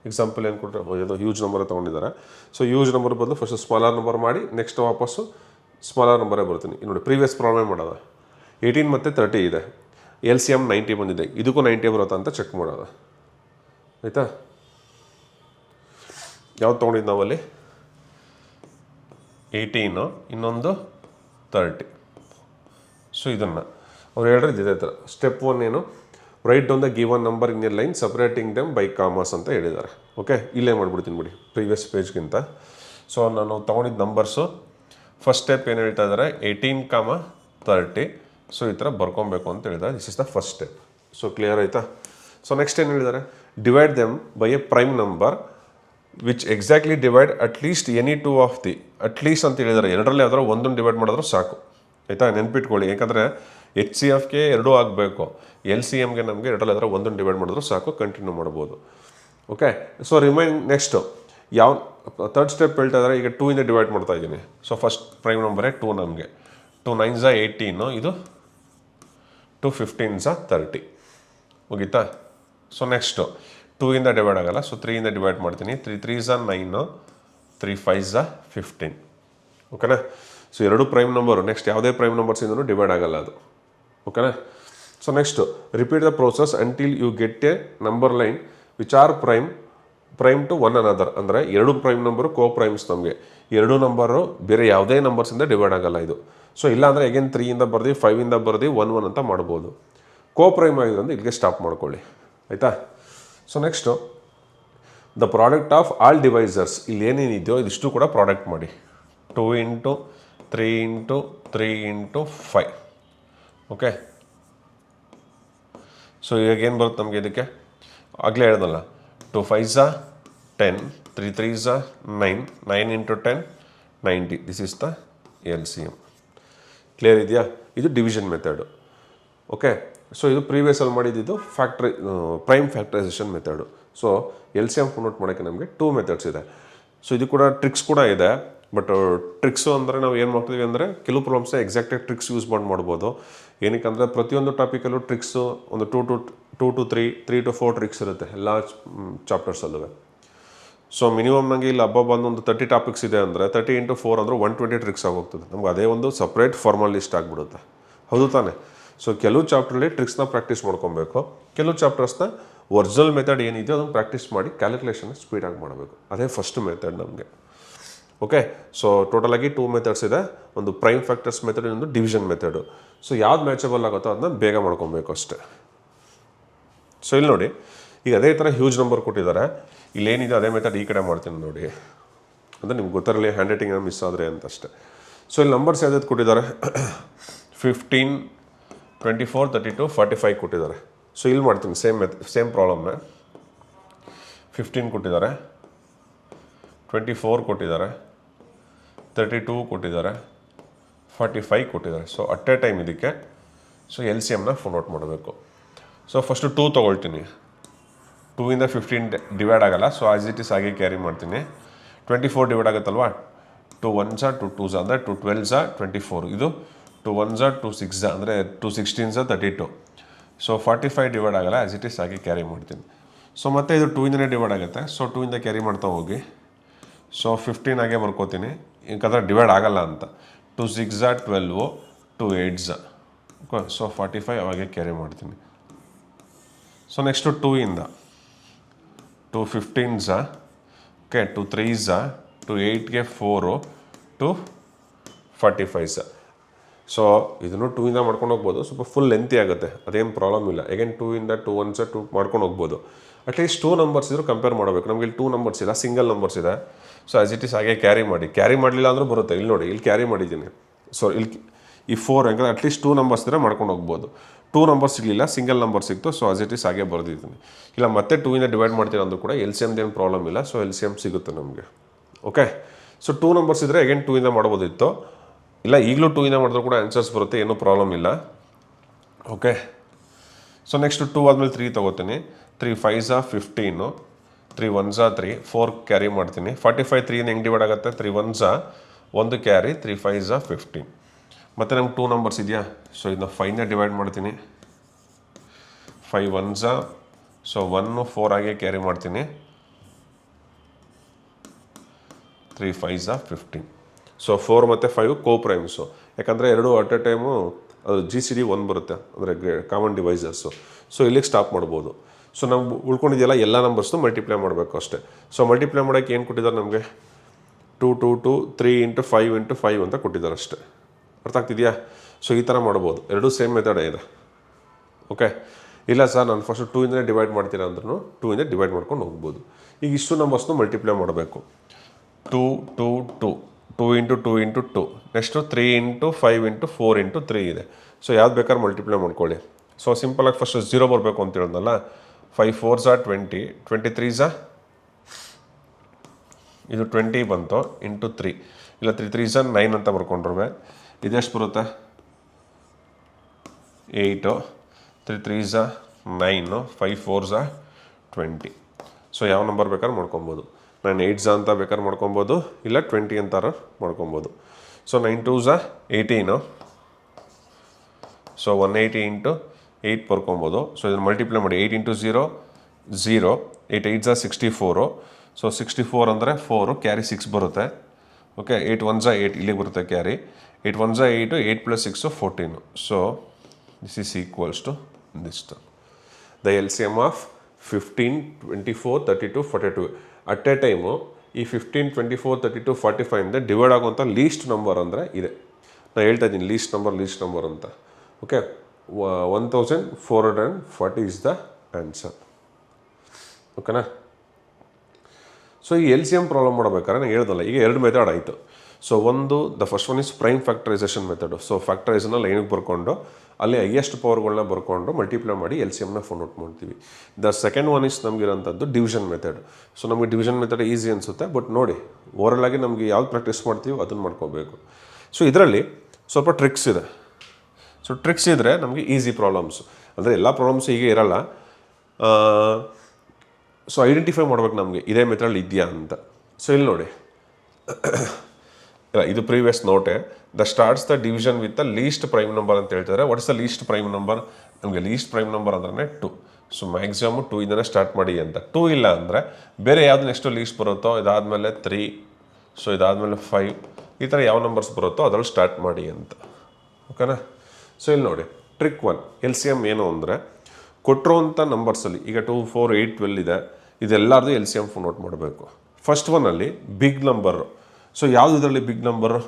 ಎಕ್ಸಾಂಪಲ್ ಏನು ಕೊಟ್ಟರೆ, ಯಾವುದೋ ಹ್ಯೂಜ್ ನಂಬರ್ ತೊಗೊಂಡಿದ್ದಾರೆ. ಸೊ ಹ್ಯೂಜ್ ನಂಬರ್ ಬದಲು ಫಸ್ಟ್ ಸ್ಮಾಲರ್ ನಂಬರ್ ಮಾಡಿ ನೆಕ್ಸ್ಟ್ ವಾಪಸ್ಸು ಸ್ಮಾಲರ್ ನಂಬರೇ ಬರ್ತೀನಿ. ಇಲ್ಲಿ ನೋಡಿ ಪ್ರೀವಿಯಸ್ ಪ್ರಾಬ್ಲಮ್ ಮಾಡೋದು 18 ಮತ್ತು 30 ಇದೆ. ಎಲ್ ಸಿ ಎಮ್ 90 ಬಂದಿದೆ. ಇದಕ್ಕೂ 90 ಬರುತ್ತಾ ಅಂತ ಚೆಕ್ ಮಾಡೋದು. ಆಯಿತಾ, ಯಾವ್ದು ತೊಗೊಂಡಿದ್ದು ನಾವಲ್ಲಿ 18, ಇನ್ನೊಂದು 30. ಸೊ ಇದನ್ನು ಅವ್ರು ಹೇಳಿದ್ರೆ ಇದೇ ಥರ. ಸ್ಟೆಪ್ 1 ಏನು, right down the given number in a line separating them by commas ಅಂತ ಹೇಳಿದ್ದಾರೆ. ಓಕೆ, ಇಲ್ಲೇ ಮಾಡಿಬಿಡ್ತೀನಿ ಬಿಡಿ ಪ್ರೀವಿಯಸ್ ಪೇಜ್ಗಿಂತ. ಸೊ ನಾನು ತೊಗೊಂಡಿದ್ದ ನಂಬರ್ಸು ಫಸ್ಟ್ ಸ್ಟೆಪ್ ಏನು ಹೇಳ್ತಾ ಇದ್ದಾರೆ, 18, 30. ಸೊ ಈ ಥರ ಬರ್ಕೊಬೇಕು ಅಂತ ಹೇಳಿದ್ದಾರೆ. This is the first step. So clear ಆಯಿತಾ. ಸೊ ನೆಕ್ಸ್ಟ್ ಏನು ಹೇಳಿದ್ದಾರೆ, divide them by A prime number which exactly divide at least any two of the. At least ಅಂತ ಹೇಳಿದ್ದಾರೆ, ಎರಡರಲ್ಲಿ ಯಾವ್ದಾರು ಒಂದನ್ನು ಡಿವೈಡ್ ಮಾಡಿದ್ರು ಸಾಕು. ಆಯಿತಾ, ನೆನ್ಪಿಟ್ಕೊಳ್ಳಿ. ಯಾಕಂದರೆ ಎಚ್ ಸಿ ಎಫ್ಗೆ ಎರಡೂ ಆಗಬೇಕು. ಎಲ್ ಸಿ ಎಮ್ಗೆ ನಮಗೆ ಎರಡರಲ್ಲಿ ಯಾವ್ದಾರು ಒಂದನ್ನು ಡಿವೈಡ್ ಮಾಡಿದ್ರು ಸಾಕು, ಕಂಟಿನ್ಯೂ ಮಾಡ್ಬೋದು. ಓಕೆ, ಸೊ ರಿಮೈನ್ ನೆಕ್ಸ್ಟು ಯಾವ ಥರ್ಡ್ ಸ್ಟೆಪ್ ಹೇಳ್ತಾ ಇದ್ದಾರೆ. ಈಗ 2ಇಂದ ಡಿವೈಡ್ ಮಾಡ್ತಾ ಇದ್ದೀನಿ. ಸೊ ಫಸ್ಟ್ ಪ್ರೈಮ್ ನಂಬರೇ 2 ನಮಗೆ. 2 9 18, ಇದು 2 15 30. ಮುಗೀತಾ. ಸೊ ನೆಕ್ಸ್ಟು 2ಇಂದ ಡಿವೈಡ್ ಆಗೋಲ್ಲ. ಸೊ 3ಇಂದ ಡಿವೈಡ್ ಮಾಡ್ತೀನಿ. 3 3 9, 3 5 15. ಓಕೆನಾ. ಸೊ ಎರಡು ಪ್ರೈಮ್ ನಂಬರು. ನೆಕ್ಸ್ಟ್ ಯಾವುದೇ ಪ್ರೈಮ್ ನಂಬರ್ಸಿಂದನೂ ಡಿವೈಡ್ ಆಗೋಲ್ಲ ಅದು. ಓಕೆನಾ. So next repeat the process until you get a number line which are prime to one another. ಅಂದರೆ ಎರಡು ಪ್ರೈಮ್ ನಂಬರು ಕೋ ಪ್ರೈಮ್ಸ್. ನಮಗೆ ಎರಡು ನಂಬರು ಬೇರೆ ಯಾವುದೇ ನಂಬರ್ಸಿಂದ ಡಿವೈಡ್ ಆಗೋಲ್ಲ ಇದು. ಸೊ ಇಲ್ಲಾಂದರೆ ಅಗೇನ್ 3ಇಂದ ಬರ್ದು 5ಇಂದ ಬರ್ದು 1 1 ಅಂತ ಮಾಡ್ಬೋದು. ಕೋ ಪ್ರೈಮ್ ಆಗಿದೆ ಅಂದರೆ ಇಲ್ಲಿಗೆ ಸ್ಟಾಪ್ ಮಾಡ್ಕೊಳ್ಳಿ. ಆಯಿತಾ. So next the product of all divisors. ಇಲ್ಲಿ ಏನೇನಿದೆಯೋ ಇದಿಷ್ಟು ಕೂಡ ಪ್ರಾಡಕ್ಟ್ ಮಾಡಿ. 2 × 3 × 3 × 5. ಓಕೆ. ಸೊ ಇವಾಗ ಏನು ಬರುತ್ತೆ ನಮಗೆ ಇದಕ್ಕೆ, ಆಗಲೇ ಹೇಳ್ದಲ್ಲ, 2 5 10, 3 3 9, 9 × 10 90. This is the L C M. Clear ಇದೆಯಾ. ಇದು ಡಿವಿಷನ್ ಮೆಥಡು. ಓಕೆ. ಸೊ ಇದು ಪ್ರೀವಿಯಸಲ್ಲಿ ಮಾಡಿದ್ದು prime factorization method. So L C M phone out ಮಾಡೋಕ್ಕೆ ನಮಗೆ 2 ಮೆಥಡ್ಸ್ ಇದೆ. ಸೊ ಇದು ಕೂಡ ಟ್ರಿಕ್ಸ್ ಕೂಡ ಇದೆ. ಬಟ್ ಟ್ರಿಕ್ಸು ಅಂದರೆ ನಾವು ಏನು ಮಾಡ್ತೀವಿ ಅಂದರೆ ಕೆಲವು ಪ್ರಾಬ್ಲಮ್ಸ್ನ ಎಕ್ಸಾಕ್ಟಾಗಿ ಟ್ರಿಕ್ಸ್ ಯೂಸ್ ಮಾಡ್ಬೋದು. ಏನಕ್ಕೆ ಅಂದರೆ ಪ್ರತಿಯೊಂದು ಟಾಪಿಕಲ್ಲೂ ಟ್ರಿಕ್ಸು ಒಂದು 2 to 3, 3 to 4 ಟ್ರಿಕ್ಸ್ ಇರುತ್ತೆ ಎಲ್ಲ ಚಾಪ್ಟರ್ಸಲ್ಲೂ. ಸೊ ಮಿನಿಮಮ್ ನನಗೆ ಇಲ್ಲಿ ಬಂದು ಒಂದು 30 ಟಾಪಿಕ್ಸ್ ಇದೆ ಅಂದರೆ 30 × 4 ಅಂದರೆ 120 ಟ್ರಿಕ್ಸ್ ಆಗೋಗ್ತದೆ. ನಮ್ಗೆ ಅದೇ ಒಂದು ಸಪ್ರೇಟ್ ಫಾರ್ಮಲ್ ಲಿಸ್ಟ್ ಆಗಿಬಿಡುತ್ತೆ. ಹೌದು ತಾನೆ. ಸೊ ಕೆಲವು ಚಾಪ್ಟ್ರಲ್ಲಿ ಟ್ರಿಕ್ಸ್ನ ಪ್ರಾಕ್ಟೀಸ್ ಮಾಡ್ಕೊಬೇಕು. ಕೆಲವು ಚಾಪ್ಟರ್ಸ್ನ ಒರಿಜಿನಲ್ ಮೆಥಡ್ ಏನಿದೆಯೋ ಅದನ್ನು ಪ್ರಾಕ್ಟೀಸ್ ಮಾಡಿ ಕ್ಯಾಲ್ಕುಲೇಷನ್ ಸ್ಪೀಡಾಗಿ ಮಾಡಬೇಕು. ಅದೇ ಫಸ್ಟ್ ಮೆಥಡ್ ನಮಗೆ. ಓಕೆ. ಸೊ ಟೋಟಲಾಗಿ 2 ಮೆಥಡ್ಸ್ ಇದೆ. ಒಂದು ಪ್ರೈಮ್ ಫ್ಯಾಕ್ಟರ್ಸ್ ಮೆಥಡ್, ಇನ್ನೊಂದು ಡಿವಿಷನ್ ಮೆಥಡು. ಸೊ ಯಾವ್ದು ಮ್ಯಾಚಬಲ್ ಆಗುತ್ತೋ ಅದನ್ನ ಬೇಗ ಮಾಡ್ಕೊಬೇಕು ಅಷ್ಟೇ. ಸೊ ಇಲ್ಲಿ ನೋಡಿ, ಈಗ ಅದೇ ಥರ ಹ್ಯೂಜ್ ನಂಬರ್ ಕೊಟ್ಟಿದ್ದಾರೆ. ಇಲ್ಲೇನಿದೆ ಅದೇ ಮೆಥಡ್ ಈ ಕಡೆ ಮಾಡ್ತೀನಿ ನೋಡಿ. ಅಂದರೆ ನಿಮ್ಗೆ ಗೊತ್ತಿರಲಿ ಹ್ಯಾಂಡ್ ರೈಟಿಂಗ್ ಮಿಸ್ ಆದರೆ ಅಂತ ಅಷ್ಟೇ. ಸೊ ಇಲ್ಲಿ ನಂಬರ್ಸ್ ಯಾವ್ದು ಕೊಟ್ಟಿದ್ದಾರೆ, 15, 24, 32, 45 ಕೊಟ್ಟಿದ್ದಾರೆ. ಸೊ ಇಲ್ಲಿ ಮಾಡ್ತೀನಿ ಸೇಮ್ ಪ್ರಾಬ್ಲಮ್ನ. 15 ಕೊಟ್ಟಿದ್ದಾರೆ, 24 ಕೊಟ್ಟಿದ್ದಾರೆ, 32 ಕೊಟ್ಟಿದ್ದಾರೆ, 45 ಕೊಟ್ಟಿದ್ದಾರೆ. ಸೊ ಅಟ್ ಎ ಟೈಮ್ ಇದಕ್ಕೆ ಸೊ ಎಲ್ ಸಿ ಎಮ್ನ ಫೋನ್ ಔಟ್ ಮಾಡಬೇಕು. ಸೊ ಫಸ್ಟು 2 ತೊಗೊಳ್ತೀನಿ. 2ಇಂದ 15 ಡಿವೈಡ್ ಆಗೋಲ್ಲ. ಸೊ ಆಸ್ ಇಟ್ ಈಸ್ ಹಾಗೆ ಕ್ಯಾರಿ ಮಾಡ್ತೀನಿ. 24 ಡಿವೈಡ್ ಆಗುತ್ತಲ್ವಾ. 2 1s 2 2s ಅಂದರೆ 2 12s 24. ಇದು 2 1s 2 6s ಅಂದರೆ 2 16s 32. ಸೊ 45 ಡಿವೈಡ್ ಆಗೋಲ್ಲ. ಆಸ್ ಇಟ್ ಈಸ್ ಹಾಗೆ ಕ್ಯಾರಿ ಮಾಡ್ತೀನಿ. ಸೊ ಮತ್ತೆ ಇದು 2ಇಂದನೇ ಡಿವೈಡ್ ಆಗುತ್ತೆ. ಸೊ 2ಇಂದ ಕ್ಯಾರಿ ಮಾಡ್ತಾ ಹೋಗಿ. ಸೊ 15 ಹಾಗೆ ಬರ್ಕೋತೀನಿ, ಯಾಕಂದರೆ ಡಿವೈಡ್ ಆಗಲ್ಲ ಅಂತ. 2 6s 12, 2 8s. ಓಕೆ. ಸೊ 45 ಅವಾಗೆ ಕ್ಯಾರಿ ಮಾಡ್ತೀನಿ. ಸೊ ನೆಕ್ಸ್ಟು 2ಇಂದ 2 15s, ಓಕೆ, 2 3s, ಟು 8ಗೆ 4 ಟು 45 ಸರ್. ಸೊ ಇದನ್ನು 2ಇಂದ ಮಾಡ್ಕೊಂಡು ಹೋಗ್ಬೋದು, ಸ್ವಲ್ಪ ಫುಲ್ ಲೆಂತಿ ಆಗುತ್ತೆ, ಅದೇನು ಪ್ರಾಬ್ಲಮ್ ಇಲ್ಲ. ಅಗೇನ್ 2ಇಂದ 2 1 2 ಮಾಡ್ಕೊಂಡು ಹೋಗ್ಬೋದು. ಅಟ್ಲೀಸ್ಟ್ 2 ನಂಬರ್ಸ್ ಇದ್ರೂ ಕಂಪೇರ್ ಮಾಡಬೇಕು. ನಮಗೆ ಇಲ್ಲಿ 2 ನಂಬರ್ಸ್ ಇಲ್ಲ, ಸಿಂಗಲ್ ನಂಬರ್ಸ್ ಇದೆ. ಸೊ ಆಸ್ ಇಟ್ ಈಸ್ ಹಾಗೆ ಕ್ಯಾರಿ ಮಾಡಲಿಲ್ಲ ಅಂದರೂ ಬರುತ್ತೆ. ಇಲ್ಲಿ ನೋಡಿ, ಇಲ್ಲಿ ಕ್ಯಾರಿ ಮಾಡಿದ್ದೀನಿ. ಸೊ ಇಲ್ಲಿ ಈ 4 ಯಾಕಂದರೆ ಅಟ್ಲೀಸ್ಟ್ 2 ನಂಬರ್ಸ್ ಇದ್ದರೆ ಮಾಡ್ಕೊಂಡು ಹೋಗ್ಬೋದು. 2 ನಂಬರ್ಸ್ ಸಿಗಲಿಲ್ಲ, ಸಿಂಗಲ್ ನಂಬರ್ ಸಿಕ್ತು. ಸೊ ಆಸ್ ಇಟ್ ಈಸ್ ಹಾಗೆ ಬರ್ದಿದ್ದೀನಿ. ಇಲ್ಲ ಮತ್ತೆ 2ಇಂದ ಡಿವೈಡ್ ಮಾಡ್ತೀರ ಅಂದರೂ ಕೂಡ ಎಲ್ ಸಿ ಎಮ್ದೇನು ಪ್ರಾಬ್ಲಮ್ ಇಲ್ಲ. ಸೊ ಎಲ್ ಸಿ ಎಮ್ ಸಿಗುತ್ತೆ ನಮಗೆ. ಓಕೆ, ಸೊ 2 ನಂಬರ್ಸ್ ಇದ್ದರೆ ಅಗೇನ್ 2ಇಂದ ಮಾಡ್ಬೋದಿತ್ತು. ಇಲ್ಲ ಈಗಲೂ 2ಇಂದ ಮಾಡಿದ್ರು ಕೂಡ ಆನ್ಸರ್ಸ್ ಬರುತ್ತೆ, ಏನೂ ಪ್ರಾಬ್ಲಮ್ ಇಲ್ಲ. ಓಕೆ, ಸೊ ನೆಕ್ಸ್ಟ್ 2 ಆದಮೇಲೆ 3 ತೊಗೋತೀನಿ. 3 5s 15, 3 1s 3, 4 ಕ್ಯಾರಿ ಮಾಡ್ತೀನಿ. 45 3 ಹೆಂಗೆ ಡಿವೈಡ್ ಆಗುತ್ತೆ? 3 1s 1 ಕ್ಯಾರಿ, 3 5s 15. ಮತ್ತು ನಮ್ಗೆ 2 ನಂಬರ್ಸ್ ಇದೆಯಾ? ಸೊ ಇದನ್ನ 5ನ ಡಿವೈಡ್ ಮಾಡ್ತೀನಿ. 5 1s, ಸೊ 1 4 ಆಗಿ ಕ್ಯಾರಿ ಮಾಡ್ತೀನಿ. 3 5s 15. ಸೊ 4 ಮತ್ತು 5 ಕೋಪ್ರೈಮ್ಸು, ಯಾಕಂದರೆ ಎರಡು ಅಟ್ ಎ ಟೈಮು ಅದು GCD 1 ಬರುತ್ತೆ, ಅಂದರೆ ಕಾಮನ್ ಡಿವೈಸರ್ಸು. ಸೊ ಇಲ್ಲಿಗೆ ಸ್ಟಾಪ್ ಮಾಡ್ಬೋದು. ಸೊ ನಾವು ಉಳ್ಕೊಂಡಿದೆಯಲ್ಲ ಎಲ್ಲ ನಂಬರ್ಸ್ನು ಮಲ್ಟಿಪ್ಲೈ ಮಾಡಬೇಕು ಅಷ್ಟೇ. ಸೊ ಮಲ್ಟಿಪ್ಲೈ ಮಾಡೋಕ್ಕೆ ಏನು ಕೊಟ್ಟಿದ್ದಾರೆ ನಮಗೆ? 2 2 2 3 × 5 × 5 ಅಂತ ಕೊಟ್ಟಿದ್ದಾರೆ ಅಷ್ಟೇ. ಅರ್ಥ ಆಗ್ತಿದೆಯಾ? ಸೊ ಈ ಥರ ಮಾಡ್ಬೋದು, ಎರಡೂ ಸೇಮ್ ಮೆಥಡೇ ಇದೆ. ಓಕೆ, ಇಲ್ಲ ಸರ್ ನಾನು ಫಸ್ಟ್ 2ಇಂದನೇ ಡಿವೈಡ್ ಮಾಡ್ತೀರಾ ಅಂದ್ರೂ 2ಇಂದ ಡಿವೈಡ್ ಮಾಡ್ಕೊಂಡು ಹೋಗ್ಬೋದು. ಈಗ ಇಷ್ಟು ನಂಬರ್ಸ್ನು ಮಲ್ಟಿಪ್ಲೈ ಮಾಡಬೇಕು. 2 2 2 2 × 2 × 2, ನೆಕ್ಸ್ಟು 3 × 5 × 4 × 3 ಇದೆ. ಸೊ ಯಾವ್ದು ಬೇಕಾದ್ರೆ ಮಲ್ಟಿಪ್ಲೈ ಮಾಡ್ಕೊಳ್ಳಿ. ಸೊ ಸಿಂಪಲಾಗಿ ಫಸ್ಟ್ 0 ಬರಬೇಕು ಅಂತ ಹೇಳಿದ್ನಲ್ಲ. 5 4s 20, 23s ಇದು 20 ಬಂತು ಇಂಟು 3, ಇಲ್ಲ 3 3s 9 ಅಂತ ಬರ್ಕೊಂಡ್ರೆ ಇದೆಷ್ಟು ಬರುತ್ತೆ? 8, 3 3s 9, 5 4s 20. ಸೊ ಯಾವ ನಂಬರ್ ಬೇಕಾದ್ರೆ ಮಾಡ್ಕೊಬೋದು. 9 8s ಅಂತ ಬೇಕಾದ್ರೆ ಮಾಡ್ಕೊಬೋದು, ಇಲ್ಲ 20 ಅಂತಾರ ಮಾಡ್ಕೊಬೋದು. So 9 2s 18, so 180 × 8 ಬರ್ಕೊಬೋದು. ಸೊ ಇದನ್ನು ಮಲ್ಟಿಪ್ಲೈ ಮಾಡಿ. 8 × 0 0, 8 8s 64, ಸೊ 64 ಅಂದರೆ 4 ಕ್ಯಾರಿ 6 ಬರುತ್ತೆ. ಓಕೆ, 8 1s 8 ಇಲ್ಲಿಗೆ ಬರುತ್ತೆ carry. 8 1s 8, 8 + 6 14. So this is equals to this term. The LCM of 15 24 32 42 at a time ಈ 15 24 32 45 ಇಂದ ಡಿವೈಡ್ ಆಗುವಂಥ ಲೀಸ್ಟ್ ನಂಬರ್ ಅಂದರೆ ಇದೆ. ನಾನು ಹೇಳ್ತಾ ಇದ್ದೀನಿ ಲೀಸ್ಟ್ ನಂಬರ್ ಅಂತ. Okay, 1440 is the answer. ಓಕೆನಾ? ಸೊ ಈ LCM ಪ್ರಾಬ್ಲಮ್ ಮಾಡಬೇಕಾದ್ರೆ ನಾನು ಹೇಳ್ದಲ್ಲ, ಈಗ 2 ಮೆಥಡ್ ಆಯಿತು. So the first one is prime factorization method. So ಫ್ಯಾಕ್ಟರೈಸನ್ನ ಲೈನಿಗೆ ಬರ್ಕೊಂಡು ಅಲ್ಲಿ ಹೈಯೆಸ್ಟ್ ಪವರ್ಗಳನ್ನ ಬರ್ಕೊಂಡು ಮಲ್ಟಿಪ್ಲೈ ಮಾಡಿ LCMನ ಫೈಂಡ್ ಔಟ್ ಮಾಡ್ತೀವಿ. ದ ಸೆಕೆಂಡ್ ಒನ್ ಇಸ್ ನಮಗಿರೋಂಥದ್ದು ಡಿವಿಷನ್ ಮೆಥಡ್. ಸೊ ನಮಗೆ ಡಿವಿಷನ್ ಮೆಥಡ್ ಈಸಿ ಅನಿಸುತ್ತೆ, ಬಟ್ ನೋಡಿ ಓವರಲ್ ಆಗಿ ನಮಗೆ ಯಾವ್ದು ಪ್ರಾಕ್ಟೀಸ್ ಮಾಡ್ತೀವಿ ಅದನ್ನು ಮಾಡ್ಕೋಬೇಕು. ಸೊ ಇದರಲ್ಲಿ ಸ್ವಲ್ಪ ಟ್ರಿಕ್ಸ್ ಇದೆ. ಸೊ ಟ್ರಿಕ್ಸ್ ಇದ್ದರೆ ನಮಗೆ ಈಸಿ ಪ್ರಾಬ್ಲಮ್ಸು, ಅಂದರೆ ಎಲ್ಲ ಪ್ರಾಬ್ಲಮ್ಸು ಹೀಗೆ ಇರಲ್ಲ. ಸೊ ಐಡೆಂಟಿಫೈ ಮಾಡ್ಬೇಕು ನಮಗೆ ಇದೇ ಮೆಥಡ್ ಇದೆಯಾ ಅಂತ. ಸೊ ಇಲ್ಲಿ ನೋಡಿ, ಇದು ಪ್ರೀವಿಯಸ್ ನೋಟೆ. The starts the division with the least prime number ಅಂತ ಹೇಳ್ತಾರೆ. What is the least prime number? ನಮಗೆ ಲೀಸ್ಟ್ ಪ್ರೈಮ್ ನಂಬರ್ ಅಂದ್ರೆ 2. ಸೊ ಮ್ಯಾಕ್ಸಿಮಮ್ 2 ಇಂದನೇ ಸ್ಟಾರ್ಟ್ ಮಾಡಿ ಅಂತ. 2 ಇಲ್ಲ ಅಂದರೆ ಬೇರೆ ಯಾವುದು ನೆಕ್ಸ್ಟು ಲೀಸ್ಟ್ ಬರುತ್ತೋ, ಇದಾದಮೇಲೆ 3, ಸೊ ಇದಾದಮೇಲೆ 5, ಈ ಥರ ಯಾವ ನಂಬರ್ಸ್ ಬರುತ್ತೋ ಅದರಲ್ಲಿ ಸ್ಟಾರ್ಟ್ ಮಾಡಿ ಅಂತ. ಓಕೆನಾ? ಸೊ ಇಲ್ಲಿ ನೋಡಿ, ಟ್ರಿಕ್ 1 LCM ಏನು ಅಂದರೆ ಕೊಟ್ಟಿರುವಂಥ ನಂಬರ್ಸಲ್ಲಿ ಈಗ 2 4 8 12 ಇದೆ, ಇದೆಲ್ಲರದು LCM ಫೈಂಡ್ ಔಟ್ ಮಾಡಬೇಕು. ಫಸ್ಟ್ ಒನ್ನಲ್ಲಿ ಬಿಗ್ ನಂಬರು. ಸೊ ಯಾವುದು ಇದರಲ್ಲಿ ಬಿಗ್ ನಂಬರು?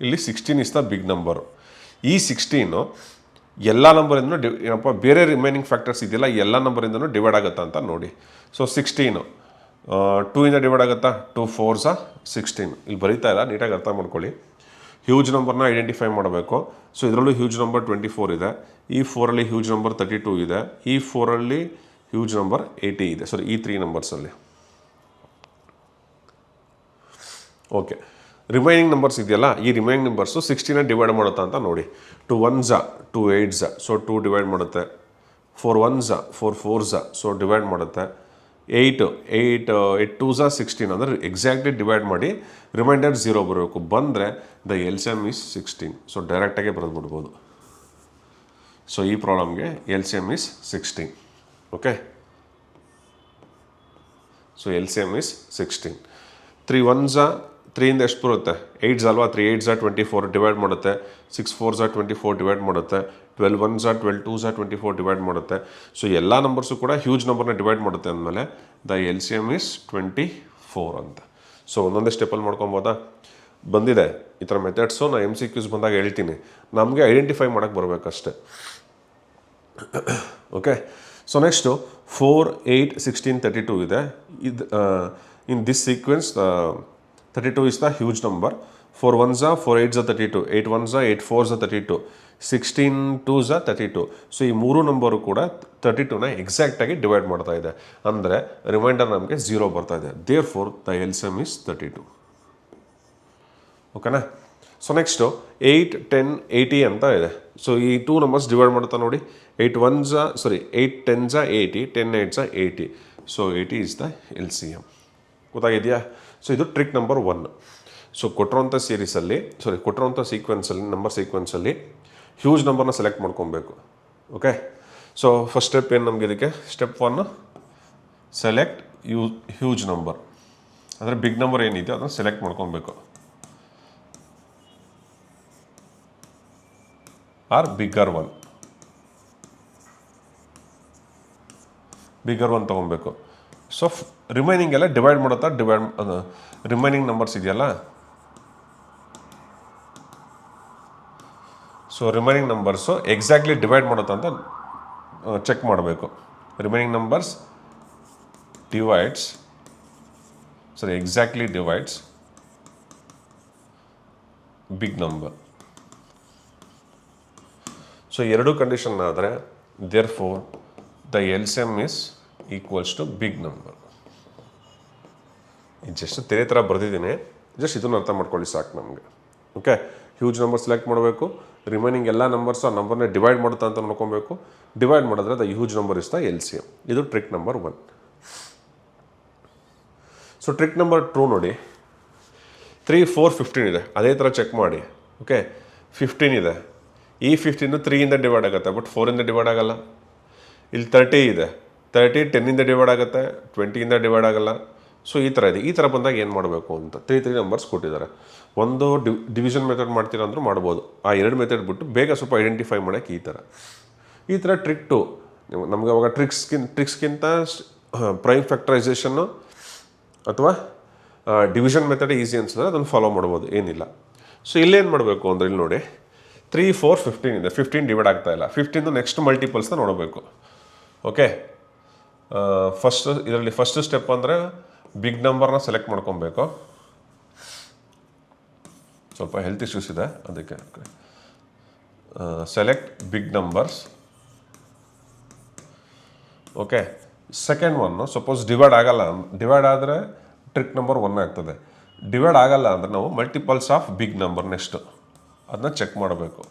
ಇಲ್ಲಿ 16 ಇಸ್ ದ ಬಿಗ್ ನಂಬರು. ಈ 16 ಎಲ್ಲ ನಂಬರಿಂದನೂ ಏನಪ್ಪ ಬೇರೆ ರಿಮೈನಿಂಗ್ ಫ್ಯಾಕ್ಟರ್ಸ್ ಇದೆಯಲ್ಲ ಎಲ್ಲ ನಂಬರಿಂದನೂ ಡಿವೈಡ್ ಆಗುತ್ತಾ ಅಂತ ನೋಡಿ. ಸೊ 16 2 ಇಂದ ಡಿವೈಡ್ ಆಗುತ್ತಾ? 2 4s 16. ಇಲ್ಲಿ ಬರೀತಾ ಇಲ್ಲ, ನೀಟಾಗಿ ಅರ್ಥ ಮಾಡ್ಕೊಳ್ಳಿ. ಹ್ಯೂಜ್ ನಂಬರ್ನ ಐಡೆಂಟಿಫೈ ಮಾಡಬೇಕು. ಸೊ ಇದರಲ್ಲೂ ಹ್ಯೂಜ್ ನಂಬರ್ 24 ಇದೆ, ಈ 4ಅಲ್ಲಿ ಹ್ಯೂಜ್ ನಂಬರ್ 32 ಇದೆ, ಈ 4ಅಲ್ಲಿ ಹ್ಯೂಜ್ ನಂಬರ್ 80 ಇದೆ. ಸೊ ಈ 3 ನಂಬರ್ಸಲ್ಲಿ. ಓಕೆ, ರಿಮೈನಿಂಗ್ ನಂಬರ್ಸ್ ಇದೆಯಲ್ಲ, ಈ ರಿಮೈನಿಂಗ್ ನಂಬರ್ಸು 16 ಡಿವೈಡ್ ಮಾಡುತ್ತಾ ಅಂತ ನೋಡಿ. 2 1s 2 8s, ಸೊ 2 ಡಿವೈಡ್ ಮಾಡುತ್ತೆ. 4 1s 4 4s, ಸೊ ಡಿವೈಡ್ ಮಾಡುತ್ತೆ. 8 2s 16 ಅಂದರೆ ಎಕ್ಸಾಕ್ಟ್ಲಿ ಡಿವೈಡ್ ಮಾಡಿ ರಿಮೈಂಡರ್ 0 ಬರಬೇಕು. ಬಂದರೆ ದ LCM ಈಸ್ 16. ಸೊ ಡೈರೆಕ್ಟಾಗೆ ಬರೆದ್ಬಿಡ್ಬೋದು. ಸೊ ಈ ಪ್ರಾಬ್ಲಮ್ಗೆ LCM is 16. Okay, so LCM is 16. 3 1s 3 ಇಂದ ಎಷ್ಟು ಬರುತ್ತೆ? 8s ಅಲ್ವಾ? 3 8s 24 ಡಿವೈಡ್ ಮಾಡುತ್ತೆ. 6 4s 24 ಡಿವೈಡ್ ಮಾಡುತ್ತೆ. 12 1s 12 2s 24 ಡಿವೈಡ್ ಮಾಡುತ್ತೆ. ಸೊ ಎಲ್ಲ ನಂಬರ್ಸು ಕೂಡ ಹ್ಯೂಜ್ ನಂಬರ್ನ ಡಿವೈಡ್ ಮಾಡುತ್ತೆ ಅಂದಮೇಲೆ the L C M is 24 ಅಂತ. ಸೊ ಒಂದೊಂದೇ ಸ್ಟೆಪ್ಪಲ್ಲಿ ಮಾಡ್ಕೊಬೋದಾ? ಬಂದಿದೆ ಈ ಥರ ಮೆಥಡ್ಸು. ನಾನು ಎಮ್ ಸಿ ಕ್ಯೂಸ್ ಬಂದಾಗ ಹೇಳ್ತೀನಿ, ನಮಗೆ ಐಡೆಂಟಿಫೈ ಮಾಡೋಕ್ಕೆ ಬರಬೇಕಷ್ಟೆ. ಓಕೆ, ಸೊ ನೆಕ್ಸ್ಟು 4 8 16 32 ಇದೆ. ಇದು in this sequence 32 is the huge number. 4 1s 4 8s 32, 8 1s 8 4s 32, 16 2s 32. So ಈ ಮೂರು ನಂಬರು ಕೂಡ 32ನ ಎಕ್ಸಾಕ್ಟಾಗಿ ಡಿವೈಡ್ ಮಾಡ್ತಾ ಇದೆ. ಅಂದರೆ ರಿಮೈಂಡರ್ ನಮಗೆ 0 ಬರ್ತಾ ಇದೆ. Therefore the L C M is 32. ಓಕೆನಾ? ಸೊ ನೆಕ್ಸ್ಟು 8 10 80 ಅಂತ ಇದೆ. ಸೊ ಈ ಟೂ ನಂಬರ್ಸ್ ಡಿವೈಡ್ ಮಾಡ್ತಾ ನೋಡಿ. 8 10s 80, 10 8s 80. So 80 is the L C M. ಗೊತ್ತಾಗಿದೆಯಾ? ಸೊ ಇದು ಟ್ರಿಕ್ ನಂಬರ್ 1. ಸೊ ಕೊಟ್ಟಿರೋಂಥ ಕೊಟ್ಟಿರೋಂಥ ಸೀಕ್ವೆನ್ಸಲ್ಲಿ, ನಂಬರ್ ಸೀಕ್ವೆನ್ಸಲ್ಲಿ ಹ್ಯೂಜ್ ನಂಬರ್ನ ಸೆಲೆಕ್ಟ್ ಮಾಡ್ಕೊಬೇಕು. ಓಕೆ, ಸೊ ಫಸ್ಟ್ ಸ್ಟೆಪ್ ಏನು ನಮಗೆ ಇದಕ್ಕೆ? Step 1 select huge number. ಅಂದರೆ ಬಿಗ್ ನಂಬರ್ ಏನಿದೆಯೋ ಅದನ್ನು ಸೆಲೆಕ್ಟ್ ಮಾಡ್ಕೊಬೇಕು. ಆರ್ ಬಿಗ್ಗರ್ ಒನ್ ತೊಗೊಬೇಕು. ಸೊ ರಿಮೈನಿಂಗ್ ಎಲ್ಲ ಡಿವೈಡ್ ಮಾಡುತ್ತಾ ರಿಮೈನಿಂಗ್ ನಂಬರ್ಸ್ ಇದೆಯಲ್ಲ, so remaining numbers exactly divide ಮಾಡುತ್ತಾ ಅಂತ ಚೆಕ್ ಮಾಡಬೇಕು. Remaining numbers exactly divides big number. So ಎರಡು ಕಂಡೀಷನ್ ಆದರೆ therefore the L C M is equals to big number. Just ತೆರೆ ಥರ ಬರೆದಿದ್ದೀನಿ, ಜಸ್ಟ್ ಇದನ್ನು ಅರ್ಥ ಮಾಡ್ಕೊಳ್ಳಿ ಸಾಕು ನಮಗೆ. ಓಕೆ, ಹ್ಯೂಜ್ ನಂಬರ್ ಸೆಲೆಕ್ಟ್ ಮಾಡಬೇಕು. ರಿಮೈನಿಂಗ್ ಎಲ್ಲ ನಂಬರ್ಸು ಆ ನಂಬರ್ನ ಡಿವೈಡ್ ಮಾಡುತ್ತಾ ಅಂತ ನೋಡ್ಕೊಬೇಕು. ಡಿವೈಡ್ ಮಾಡಿದ್ರೆ the huge number is the L C M. ಇದು trick number 1. So trick number 2 ನೋಡಿ. 3 4 15 ಇದೆ. ಅದೇ ಥರ ಚೆಕ್ ಮಾಡಿ. ಓಕೆ, 15 ಇದೆ. ಈ 15 3ಇಂದ ಡಿವೈಡ್ ಆಗುತ್ತೆ, ಬಟ್ 4ಇಂದ ಡಿವೈಡ್ ಆಗಲ್ಲ. ಇಲ್ಲಿ 30 ಇದೆ. 30 10ಇಂದ ಡಿವೈಡ್ ಆಗುತ್ತೆ, 20ಇಂದ ಡಿವೈಡ್ ಆಗಲ್ಲ. ಸೊ ಈ ಥರ ಇದೆ. ಈ ಥರ ಬಂದಾಗ ಏನು ಮಾಡಬೇಕು ಅಂತ 3 ನಂಬರ್ಸ್ ಕೊಟ್ಟಿದ್ದಾರೆ. ಒಂದು ಡಿವಿಷನ್ ಮೆಥಡ್ ಮಾಡ್ತೀರಾ ಅಂದರೂ ಮಾಡ್ಬೋದು. ಆ 2 ಮೆಥಡ್ ಬಿಟ್ಟು ಬೇಗ ಸ್ವಲ್ಪ ಐಡೆಂಟಿಫೈ ಮಾಡೋಕ್ಕೆ ಈ ಥರ ಟ್ರಿಕ್ 2. ನಮಗೆ ಅವಾಗ ಟ್ರಿಕ್ಸ್ಗಿಂತ ಪ್ರೈಮ್ ಫ್ಯಾಕ್ಟರೈಸೇಷನ್ನು ಅಥವಾ ಡಿವಿಷನ್ ಮೆಥಡ್ ಈಸಿ ಅನ್ಸಿದ್ರೆ ಅದನ್ನು ಫಾಲೋ ಮಾಡ್ಬೋದು, ಏನಿಲ್ಲ. ಸೊ ಇಲ್ಲೇನು ಮಾಡಬೇಕು ಅಂದರೆ ಇಲ್ಲಿ ನೋಡಿ 3 4 15 ಇದೆ. 15 ಡಿವೈಡ್ ಆಗ್ತಾ ಇಲ್ಲ. 15 ನೆಕ್ಸ್ಟ್ ಮಲ್ಟಿಪಲ್ಸ್ನ ನೋಡಬೇಕು. ಓಕೆ, ಇದರಲ್ಲಿ ಫಸ್ಟ್ ಸ್ಟೆಪ್ ಅಂದರೆ ಬಿಗ್ ನಂಬರ್ನ ಸೆಲೆಕ್ಟ್ ಮಾಡ್ಕೊಬೇಕು. ಸ್ವಲ್ಪ ಹೆಲ್ತ್ ಇಶ್ಯೂಸ್ ಇದೆ, ಅದಕ್ಕೆ select big numbers. Okay, second ಒನ್ನು ಸಪೋಸ್ ಡಿವೈಡ್ ಆದರೆ ಟ್ರಿಕ್ ನಂಬರ್ 1 ಆಗ್ತದೆ. ಡಿವೈಡ್ ಆಗಲ್ಲ ಅಂದರೆ ನಾವು multiples of big number next ಅದನ್ನ ಚೆಕ್ ಮಾಡಬೇಕು.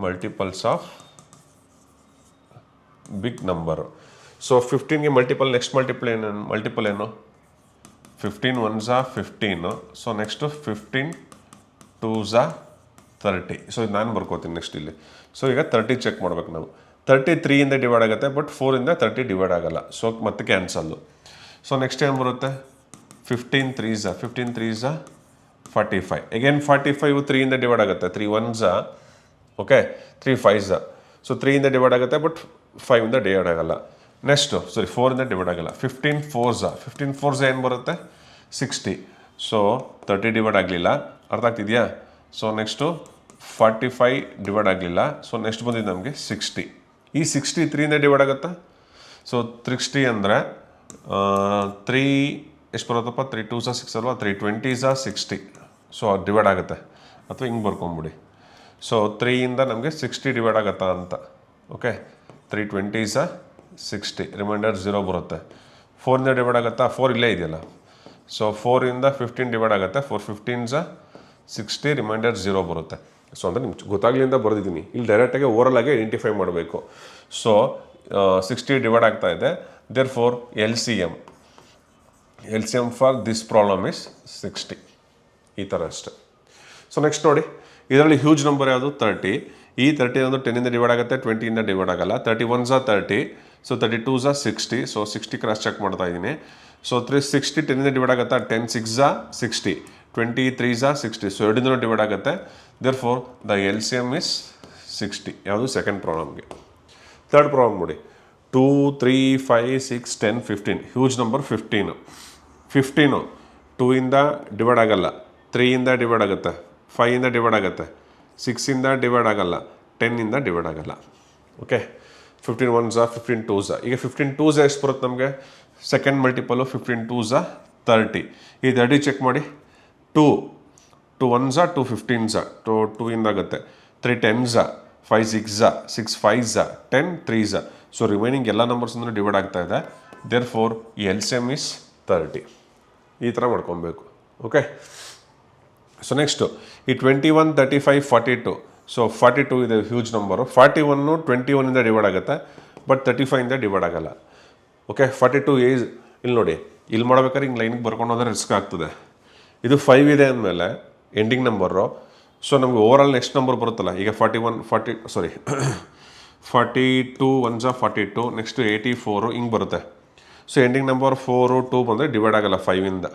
Multiples of big number. So 15ಗೆ ನೆಕ್ಸ್ಟ್ ಮಲ್ಟಿಪಲ್ ಏನು? 15 1s 15. So next 15 2s 30. So ಇದು ನಾನು ಬರ್ಕೋತೀನಿ ನೆಕ್ಸ್ಟ್ ಇಲ್ಲಿ. ಸೊ ಈಗ 30 ಚೆಕ್ ಮಾಡ್ಬೇಕು ನಾವು. 30 3ಇಂದ ಡಿವೈಡ್ ಆಗುತ್ತೆ, ಬಟ್ 4ಇಂದ 30 ಡಿವೈಡ್ ಆಗಲ್ಲ. ಸೊ ಮತ್ತೆ ಕ್ಯಾನ್ಸಲ್ಲು. ಸೊ ನೆಕ್ಸ್ಟ್ ಏನು ಬರುತ್ತೆ? 15 3s 45. ಅಗೇನ್ 45 3ಇಂದ ಡಿವೈಡ್ ಆಗುತ್ತೆ. 3 1s, ಓಕೆ, 3 5s. ಸೊ 3ಇಂದ ಡಿವೈಡ್ ಆಗುತ್ತೆ, ಬಟ್ 5ಇಂದ ಡಿವೈಡ್ ಆಗಲ್ಲ. ನೆಕ್ಸ್ಟು 4ಇಂದ ಡಿವೈಡ್ ಆಗಲ್ಲ. 15 4s ಏನು ಬರುತ್ತೆ? 60. ಸೊ 30 ಡಿವೈಡ್ ಆಗಲಿಲ್ಲ. ಅರ್ಥ ಆಗ್ತಿದೆಯಾ? ಸೊ ನೆಕ್ಸ್ಟು 45 ಡಿವೈಡ್ ಆಗಲಿಲ್ಲ. ಸೊ ನೆಕ್ಸ್ಟ್ ಬಂದಿದ್ದು ನಮಗೆ 60. ಈ 60 3ಇಂದ ಡಿವೈಡ್ ಆಗುತ್ತಾ? ಸೊ 360 ಅಂದರೆ 3 ಎಷ್ಟು ಬರುತ್ತಪ್ಪ? 3 2s 6 ಅಲ್ವಾ? 3 20s 60. ಸೊ ಡಿವೈಡ್ ಆಗುತ್ತೆ. ಅಥವಾ ಹಿಂಗೆ ಬರ್ಕೊಂಬಿಡಿ. ಸೊ 3ಇಂದ ನಮಗೆ 60 ಡಿವೈಡ್ ಆಗುತ್ತಾ ಅಂತ. Okay, 3 20s 60. ರಿಮೈಂಡರ್ 0 ಬರುತ್ತೆ. 4ಇಂದ ಡಿವೈಡ್ ಆಗುತ್ತಾ? 4 ಇಲ್ಲೇ ಇದೆಯಲ್ಲ. ಸೊ 4ಇಂದ 15 ಡಿವೈಡ್ ಆಗುತ್ತೆ. 4 15s 60. ರಿಮೈಂಡರ್ 0 ಬರುತ್ತೆ. ಸೊ ಅಂದರೆ ನಿಮ್ಗೆ ಗೊತ್ತಾಗ್ಲಿಂದ ಬರೆದಿದ್ದೀನಿ. ಇಲ್ಲಿ ಡೈರೆಕ್ಟಾಗಿ ಓವರಲ್ ಆಗಿ ಐಡೆಂಟಿಫೈ ಮಾಡಬೇಕು. ಸೊ 60 ಡಿವೈಡ್ ಆಗ್ತಾ ಇದೆ. Therefore L C M for this problem is 60. ಈ ಥರ ಅಷ್ಟೆ. ಸೊ ನೆಕ್ಸ್ಟ್ ನೋಡಿ, ಇದರಲ್ಲಿ ಹ್ಯೂಜ್ ನಂಬರ್ ಯಾವುದು? 30. ಈ 30 ಒಂದು 10ಇಂದ ಡಿವೈಡ್ ಆಗುತ್ತೆ, 20ಇಂದ ಡಿವೈಡ್ ಆಗಲ್ಲ. 31s 30. So 32s 60. So 60 cross check ಮಾಡ್ತಾ ಇದ್ದೀನಿ. ಸೊ 60 10ಇಂದ ಡಿವೈಡ್ ಆಗುತ್ತೆ. 10 6s 60. 23s 60. ಸೊ 2ಇಂದ ಡಿವೈಡ್ ಆಗುತ್ತೆ. Therefore the L C M is 60 ಯಾವುದು ಸೆಕೆಂಡ್ ಪ್ರಾಬ್ಲಮ್ಗೆ. ಥರ್ಡ್ ಪ್ರಾಬ್ಲಮ್ ನೋಡಿ 2 3 5 6 10 15 ಹ್ಯೂಜ್ ನಂಬರ್ 15 2ಇಂದ ಡಿವೈಡ್ ಆಗಲ್ಲ, 3ಇಂದ ಡಿವೈಡ್ ಆಗುತ್ತೆ, 5ಇಂದ ಡಿವೈಡ್ ಆಗುತ್ತೆ, 6ಇಂದ ಡಿವೈಡ್ ಆಗಲ್ಲ, 10ಇಂದ ಡಿವೈಡ್ ಆಗಲ್ಲ. Okay 15 1s 15 2s. ಈಗ 15 2s ಎಷ್ಟು ಬರುತ್ತೆ ನಮಗೆ? Second multiple 15 2s 30. ಈ 30 ಚೆಕ್ ಮಾಡಿ. 2 1s 2 15s 2ಇಂದ ಆಗುತ್ತೆ, 3 10s 5 6s 6 5s 10 3s. So remaining ಎಲ್ಲ ನಂಬರ್ಸ್ ಅಂದರೆ ಡಿವೈಡ್ ಆಗ್ತಾ ಇದೆ. ದೇರ್ ಫೋರ್ ಈ LCM ಇಸ್ 30. ಈ ಥರ ಮಾಡ್ಕೊಬೇಕು. ಓಕೆ ಸೊ ನೆಕ್ಸ್ಟು ಈ 21 35 42. ಸೊ 42 ಇದೆ ಹ್ಯೂಜ್ ನಂಬರು. 41 21ಇಂದ ಡಿವೈಡ್ ಆಗುತ್ತೆ, ಬಟ್ 35ಇಂದ ಡಿವೈಡ್ ಆಗಲ್ಲ. ಓಕೆ 42 ಏಜ್ ಇಲ್ಲಿ ನೋಡಿ, ಇಲ್ಲಿ ಮಾಡ್ಬೇಕಾದ್ರೆ ಹಿಂಗೆ ಲೈನಿಗೆ ಬರ್ಕೊಂಡು ಹೋದ್ರೆ ರಿಸ್ಕ್ ಆಗ್ತದೆ. ಇದು 5 ಇದೆ ಅಂದಮೇಲೆ ಎಂಡಿಂಗ್ ನಂಬರು. ಸೊ ನಮಗೆ ಓವರಾಲ್ ನೆಕ್ಸ್ಟ್ ನಂಬರ್ ಬರುತ್ತಲ್ಲ, ಈಗ 42 1s 42, ನೆಕ್ಸ್ಟು 84 ಹಿಂಗೆ ಬರುತ್ತೆ. ಸೊ ಎಂಡಿಂಗ್ ನಂಬರ್ 4 2 ಬಂದರೆ ಡಿವೈಡ್ ಆಗಲ್ಲ 5ಇಂದ.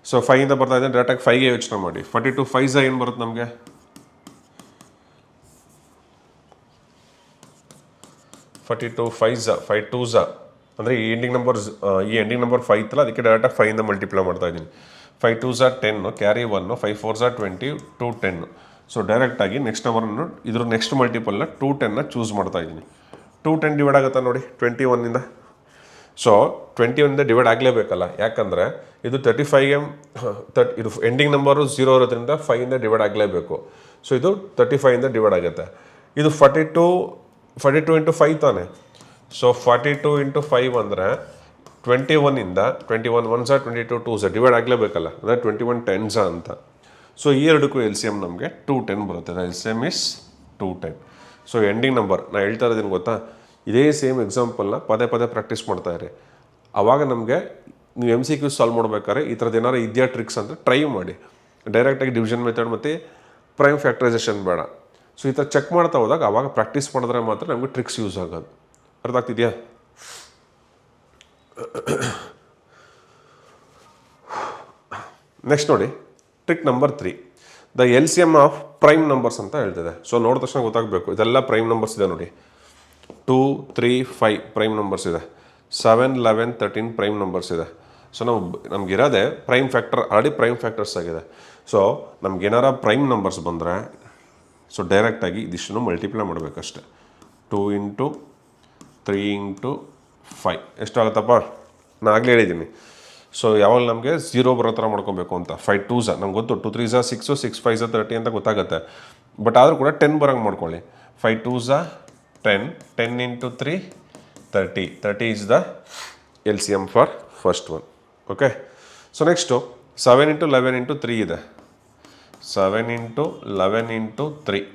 ಸೊ 5ಇಂದ ಬರ್ತಾ ಇದೆ, ಡೈರೆಕ್ಟಾಗಿ 5ಗೆ ಯೋಚನೆ ಮಾಡಿ. 42 5s ಏನು ಬರುತ್ತೆ ನಮಗೆ? 42 5s 5 2s ಅಂದರೆ ಈ ಎಂಡಿಂಗ್ ನಂಬರ್ 5 ಇತ್ತಲ್ಲ, ಅದಕ್ಕೆ ಡೈರೆಕ್ಟಾಗಿ 5ಇಂದ ಮಲ್ಟಿಪ್ಲೈ ಮಾಡ್ತಾ ಇದ್ದೀನಿ. 5 2s 10, ಕ್ಯಾರಿ 1, 5 4s 20, 2 10. ಸೊ ಡೈರೆಕ್ಟಾಗಿ ನೆಕ್ಸ್ಟ್ ನಂಬರನ್ನು ಇದ್ರ ನೆಕ್ಸ್ಟ್ ಮಲ್ಟಿಪಲ್ನ 2 10ನ ಚೂಸ್ ಮಾಡ್ತಾ ಇದ್ದೀನಿ. 2 10 ಡಿವೈಡ್ ಆಗುತ್ತಾ ನೋಡಿ 21ಇಂದ. ಸೊ 21ಇಂದ ಡಿವೈಡ್ ಆಗಲೇಬೇಕಲ್ಲ, ಯಾಕಂದರೆ ಇದು 35ಗೆ ಇದು ಎಂಡಿಂಗ್ ನಂಬರು 0 ಇರೋದ್ರಿಂದ 5ಇಂದ ಡಿವೈಡ್ ಆಗಲೇಬೇಕು. ಸೊ ಇದು 35ಇಂದ ಡಿವೈಡ್ ಆಗುತ್ತೆ. ಇದು 42 ಇಂಟು 5 ತಾನೆ. ಸೊ 42 ಇಂಟು 5 ಅಂದರೆ 21ಇಂದ 21 1s 22 2s ಡಿವೈಡ್ ಆಗಲೇಬೇಕಲ್ಲ, ಅಂದರೆ 21 10s ಅಂತ. ಸೊ ಈ ಎರಡಕ್ಕೂ LCM ನಮಗೆ 210 ಬರುತ್ತೆ. LCM is 210. So ending number ನಾನು ಹೇಳ್ತಾ ಇರೋದೇನು ಗೊತ್ತಾ, ಇದೇ ಸೇಮ್ ಎಕ್ಸಾಂಪಲ್ನ ಪದೇ ಪ್ರಾಕ್ಟೀಸ್ ಮಾಡ್ತಾ ಇರಿ. ಆವಾಗ ನಮಗೆ ನೀವು MCQ ಸಾಲ್ವ್ ಮಾಡ್ಬೇಕಾದ್ರೆ ಈ ಥರದ್ದು ಏನಾರು ಇದೆಯಾ ಟ್ರಿಕ್ಸ್ ಅಂತ ಟ್ರೈ ಮಾಡಿ. ಡೈರೆಕ್ಟಾಗಿ ಡಿವಿಷನ್ ಮೆಥಡ್ ಮತ್ತು ಪ್ರೈಮ್ ಫ್ಯಾಕ್ಟರೈಸೇಷನ್ ಬೇಡ. ಸೊ ಈ ಥರ ಚೆಕ್ ಮಾಡ್ತಾ ಹೋದಾಗ ಆವಾಗ ಪ್ರಾಕ್ಟೀಸ್ ಮಾಡಿದ್ರೆ ಮಾತ್ರ ನಮಗೆ ಟ್ರಿಕ್ಸ್ ಯೂಸ್ ಆಗೋದು. ಅರ್ಥ ಆಗ್ತಿದೆಯಾ? ನೆಕ್ಸ್ಟ್ ನೋಡಿ trick number 3, the LCM of prime numbers ಅಂತ ಹೇಳ್ತಿದೆ. ಸೊ ನೋಡಿದ ತಕ್ಷಣ ಗೊತ್ತಾಗಬೇಕು, ಇದೆಲ್ಲ ಪ್ರೈಮ್ ನಂಬರ್ಸ್ ಇದೆ ನೋಡಿ. 2 3 5 ಪ್ರೈಮ್ ನಂಬರ್ಸ್ ಇದೆ, 7 11 13 ಪ್ರೈಮ್ ನಂಬರ್ಸ್ ಇದೆ. ಸೊ ನಮಗಿರೋದೆ prime factor, already prime factors ಆಗಿದೆ. ಸೊ ನಮಗೇನಾರ ಪ್ರೈಮ್ ನಂಬರ್ಸ್ ಬಂದರೆ ಸೊ ಡೈರೆಕ್ಟಾಗಿ ಇದಿಷ್ಟನ್ನು ಮಲ್ಟಿಪ್ಲೈ ಮಾಡಬೇಕಷ್ಟೆ. 2 ಇಂಟು 3 ಇಂಟು 5 ಎಷ್ಟಾಗುತ್ತಪ್ಪ? ನಾನು ಆಗಲೇ ಹೇಳಿದ್ದೀನಿ. ಸೊ ಯಾವಾಗ ನಮಗೆ 0 ಬರೋ ಥರ ಮಾಡ್ಕೊಬೇಕು ಅಂತ. 5 2s ನಮ್ಗೆ ಗೊತ್ತು, 2 3s 6, 6 5s 30 ಅಂತ ಗೊತ್ತಾಗುತ್ತೆ. ಬಟ್ ಆದರೂ ಕೂಡ 10 ಬರೋಂಗೆ ಮಾಡ್ಕೊಳ್ಳಿ. 5 2s 10, 10 into 3 30, 30 is the LCM for first one. Okay so next 7 into 11 into 3 ಇದೆ. 7 into 11 into 3,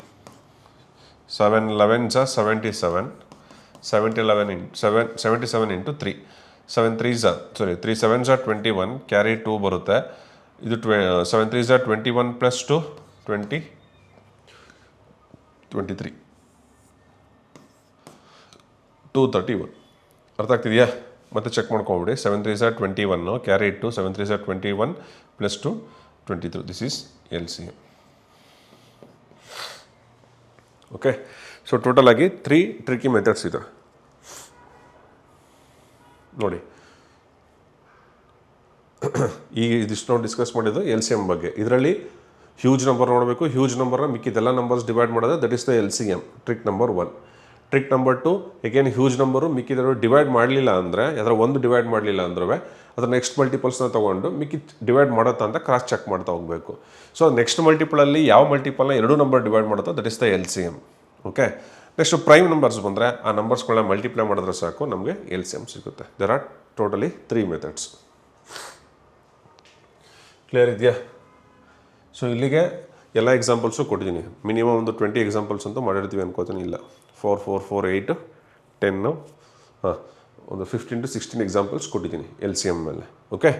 7 11s 77, 77 into 3, 7 3s 21, carry 2 ಬರುತ್ತೆ. ಇದು 7 3s 21 ಪ್ಲಸ್ 2 23, 231. ಅರ್ಥ ಆಗ್ತಿದೆಯಾ? ಮತ್ತೆ ಚೆಕ್ ಮಾಡ್ಕೊಬಿಡಿ. 7 3s 21, carry 2, 7 3s 21 plus 2 23. This is LCM. Okay so total ಆಗಿ 3 tricky methods ಇದೆ ನೋಡಿ. ಈಗ ಇದಿಷ್ಟು ನಾವು ಡಿಸ್ಕಸ್ ಮಾಡಿದ್ದು LCM ಬಗ್ಗೆ. ಇದರಲ್ಲಿ ಹ್ಯೂಜ್ ನಂಬರ್ ನೋಡಬೇಕು, ಹ್ಯೂಜ್ ನಂಬರ್ನ ಮಿಕ್ಕಿದೆಲ್ಲ ನಂಬರ್ಸ್ ಡಿವೈಡ್ ಮಾಡೋದು, that is the LCM trick number 1. Trick number 2, again huge number ಮಿಕ್ಕಿದ್ರು ಡಿವೈಡ್ ಮಾಡಲಿಲ್ಲ ಅಂದರೆ, ಅದರ ಒಂದು ಡಿವೈಡ್ ಮಾಡಲಿಲ್ಲ ಅಂದ್ರೆ ಅದರ ನೆಕ್ಸ್ಟ್ ಮಲ್ಟಿಪಲ್ಸ್ನ ತೊಗೊಂಡು ಮಿಕ್ಕಿ ಡಿವೈಡ್ ಮಾಡುತ್ತಾ ಅಂತ ಕ್ರಾಸ್ ಚೆಕ್ ಮಾಡ್ತಾ ಹೋಗಬೇಕು. ಸೊ ನೆಕ್ಸ್ಟ್ ಮಲ್ಟಿಪಲಲ್ಲಿ ಯಾವ ಮಲ್ಟಿಪಲ್ನ 2 ನಂಬರ್ ಡಿವೈಡ್ ಮಾಡುತ್ತೋ that is the LCM. Okay next prime numbers ಬಂದರೆ ಆ ನಂಬರ್ಸ್ಗಳನ್ನ ಮಲ್ಟಿಪ್ಲೈ ಮಾಡಿದ್ರೆ ಸಾಕು, ನಮಗೆ LCM ಸಿಗುತ್ತೆ. There are totally 3 methods. Clear ಇದೆಯಾ? ಸೊ ಇಲ್ಲಿಗೆ ಎಲ್ಲ ಎಕ್ಸಾಂಪಲ್ಸು ಕೊಟ್ಟಿದ್ದೀನಿ. ಮಿನಿಮಮ್ ಒಂದು 20 ಎಕ್ಸಾಂಪಲ್ಸ್ ಅಂತೂ ಮಾಡಿರ್ತೀವಿ ಅನ್ಕೋತೀನಿ. ಇಲ್ಲ 4 4 4 8 10 ಒಂದು 15 to 16 ಎಕ್ಸಾಂಪಲ್ಸ್ ಕೊಟ್ಟಿದ್ದೀನಿ LCM ಮೇಲೆ. ಓಕೆ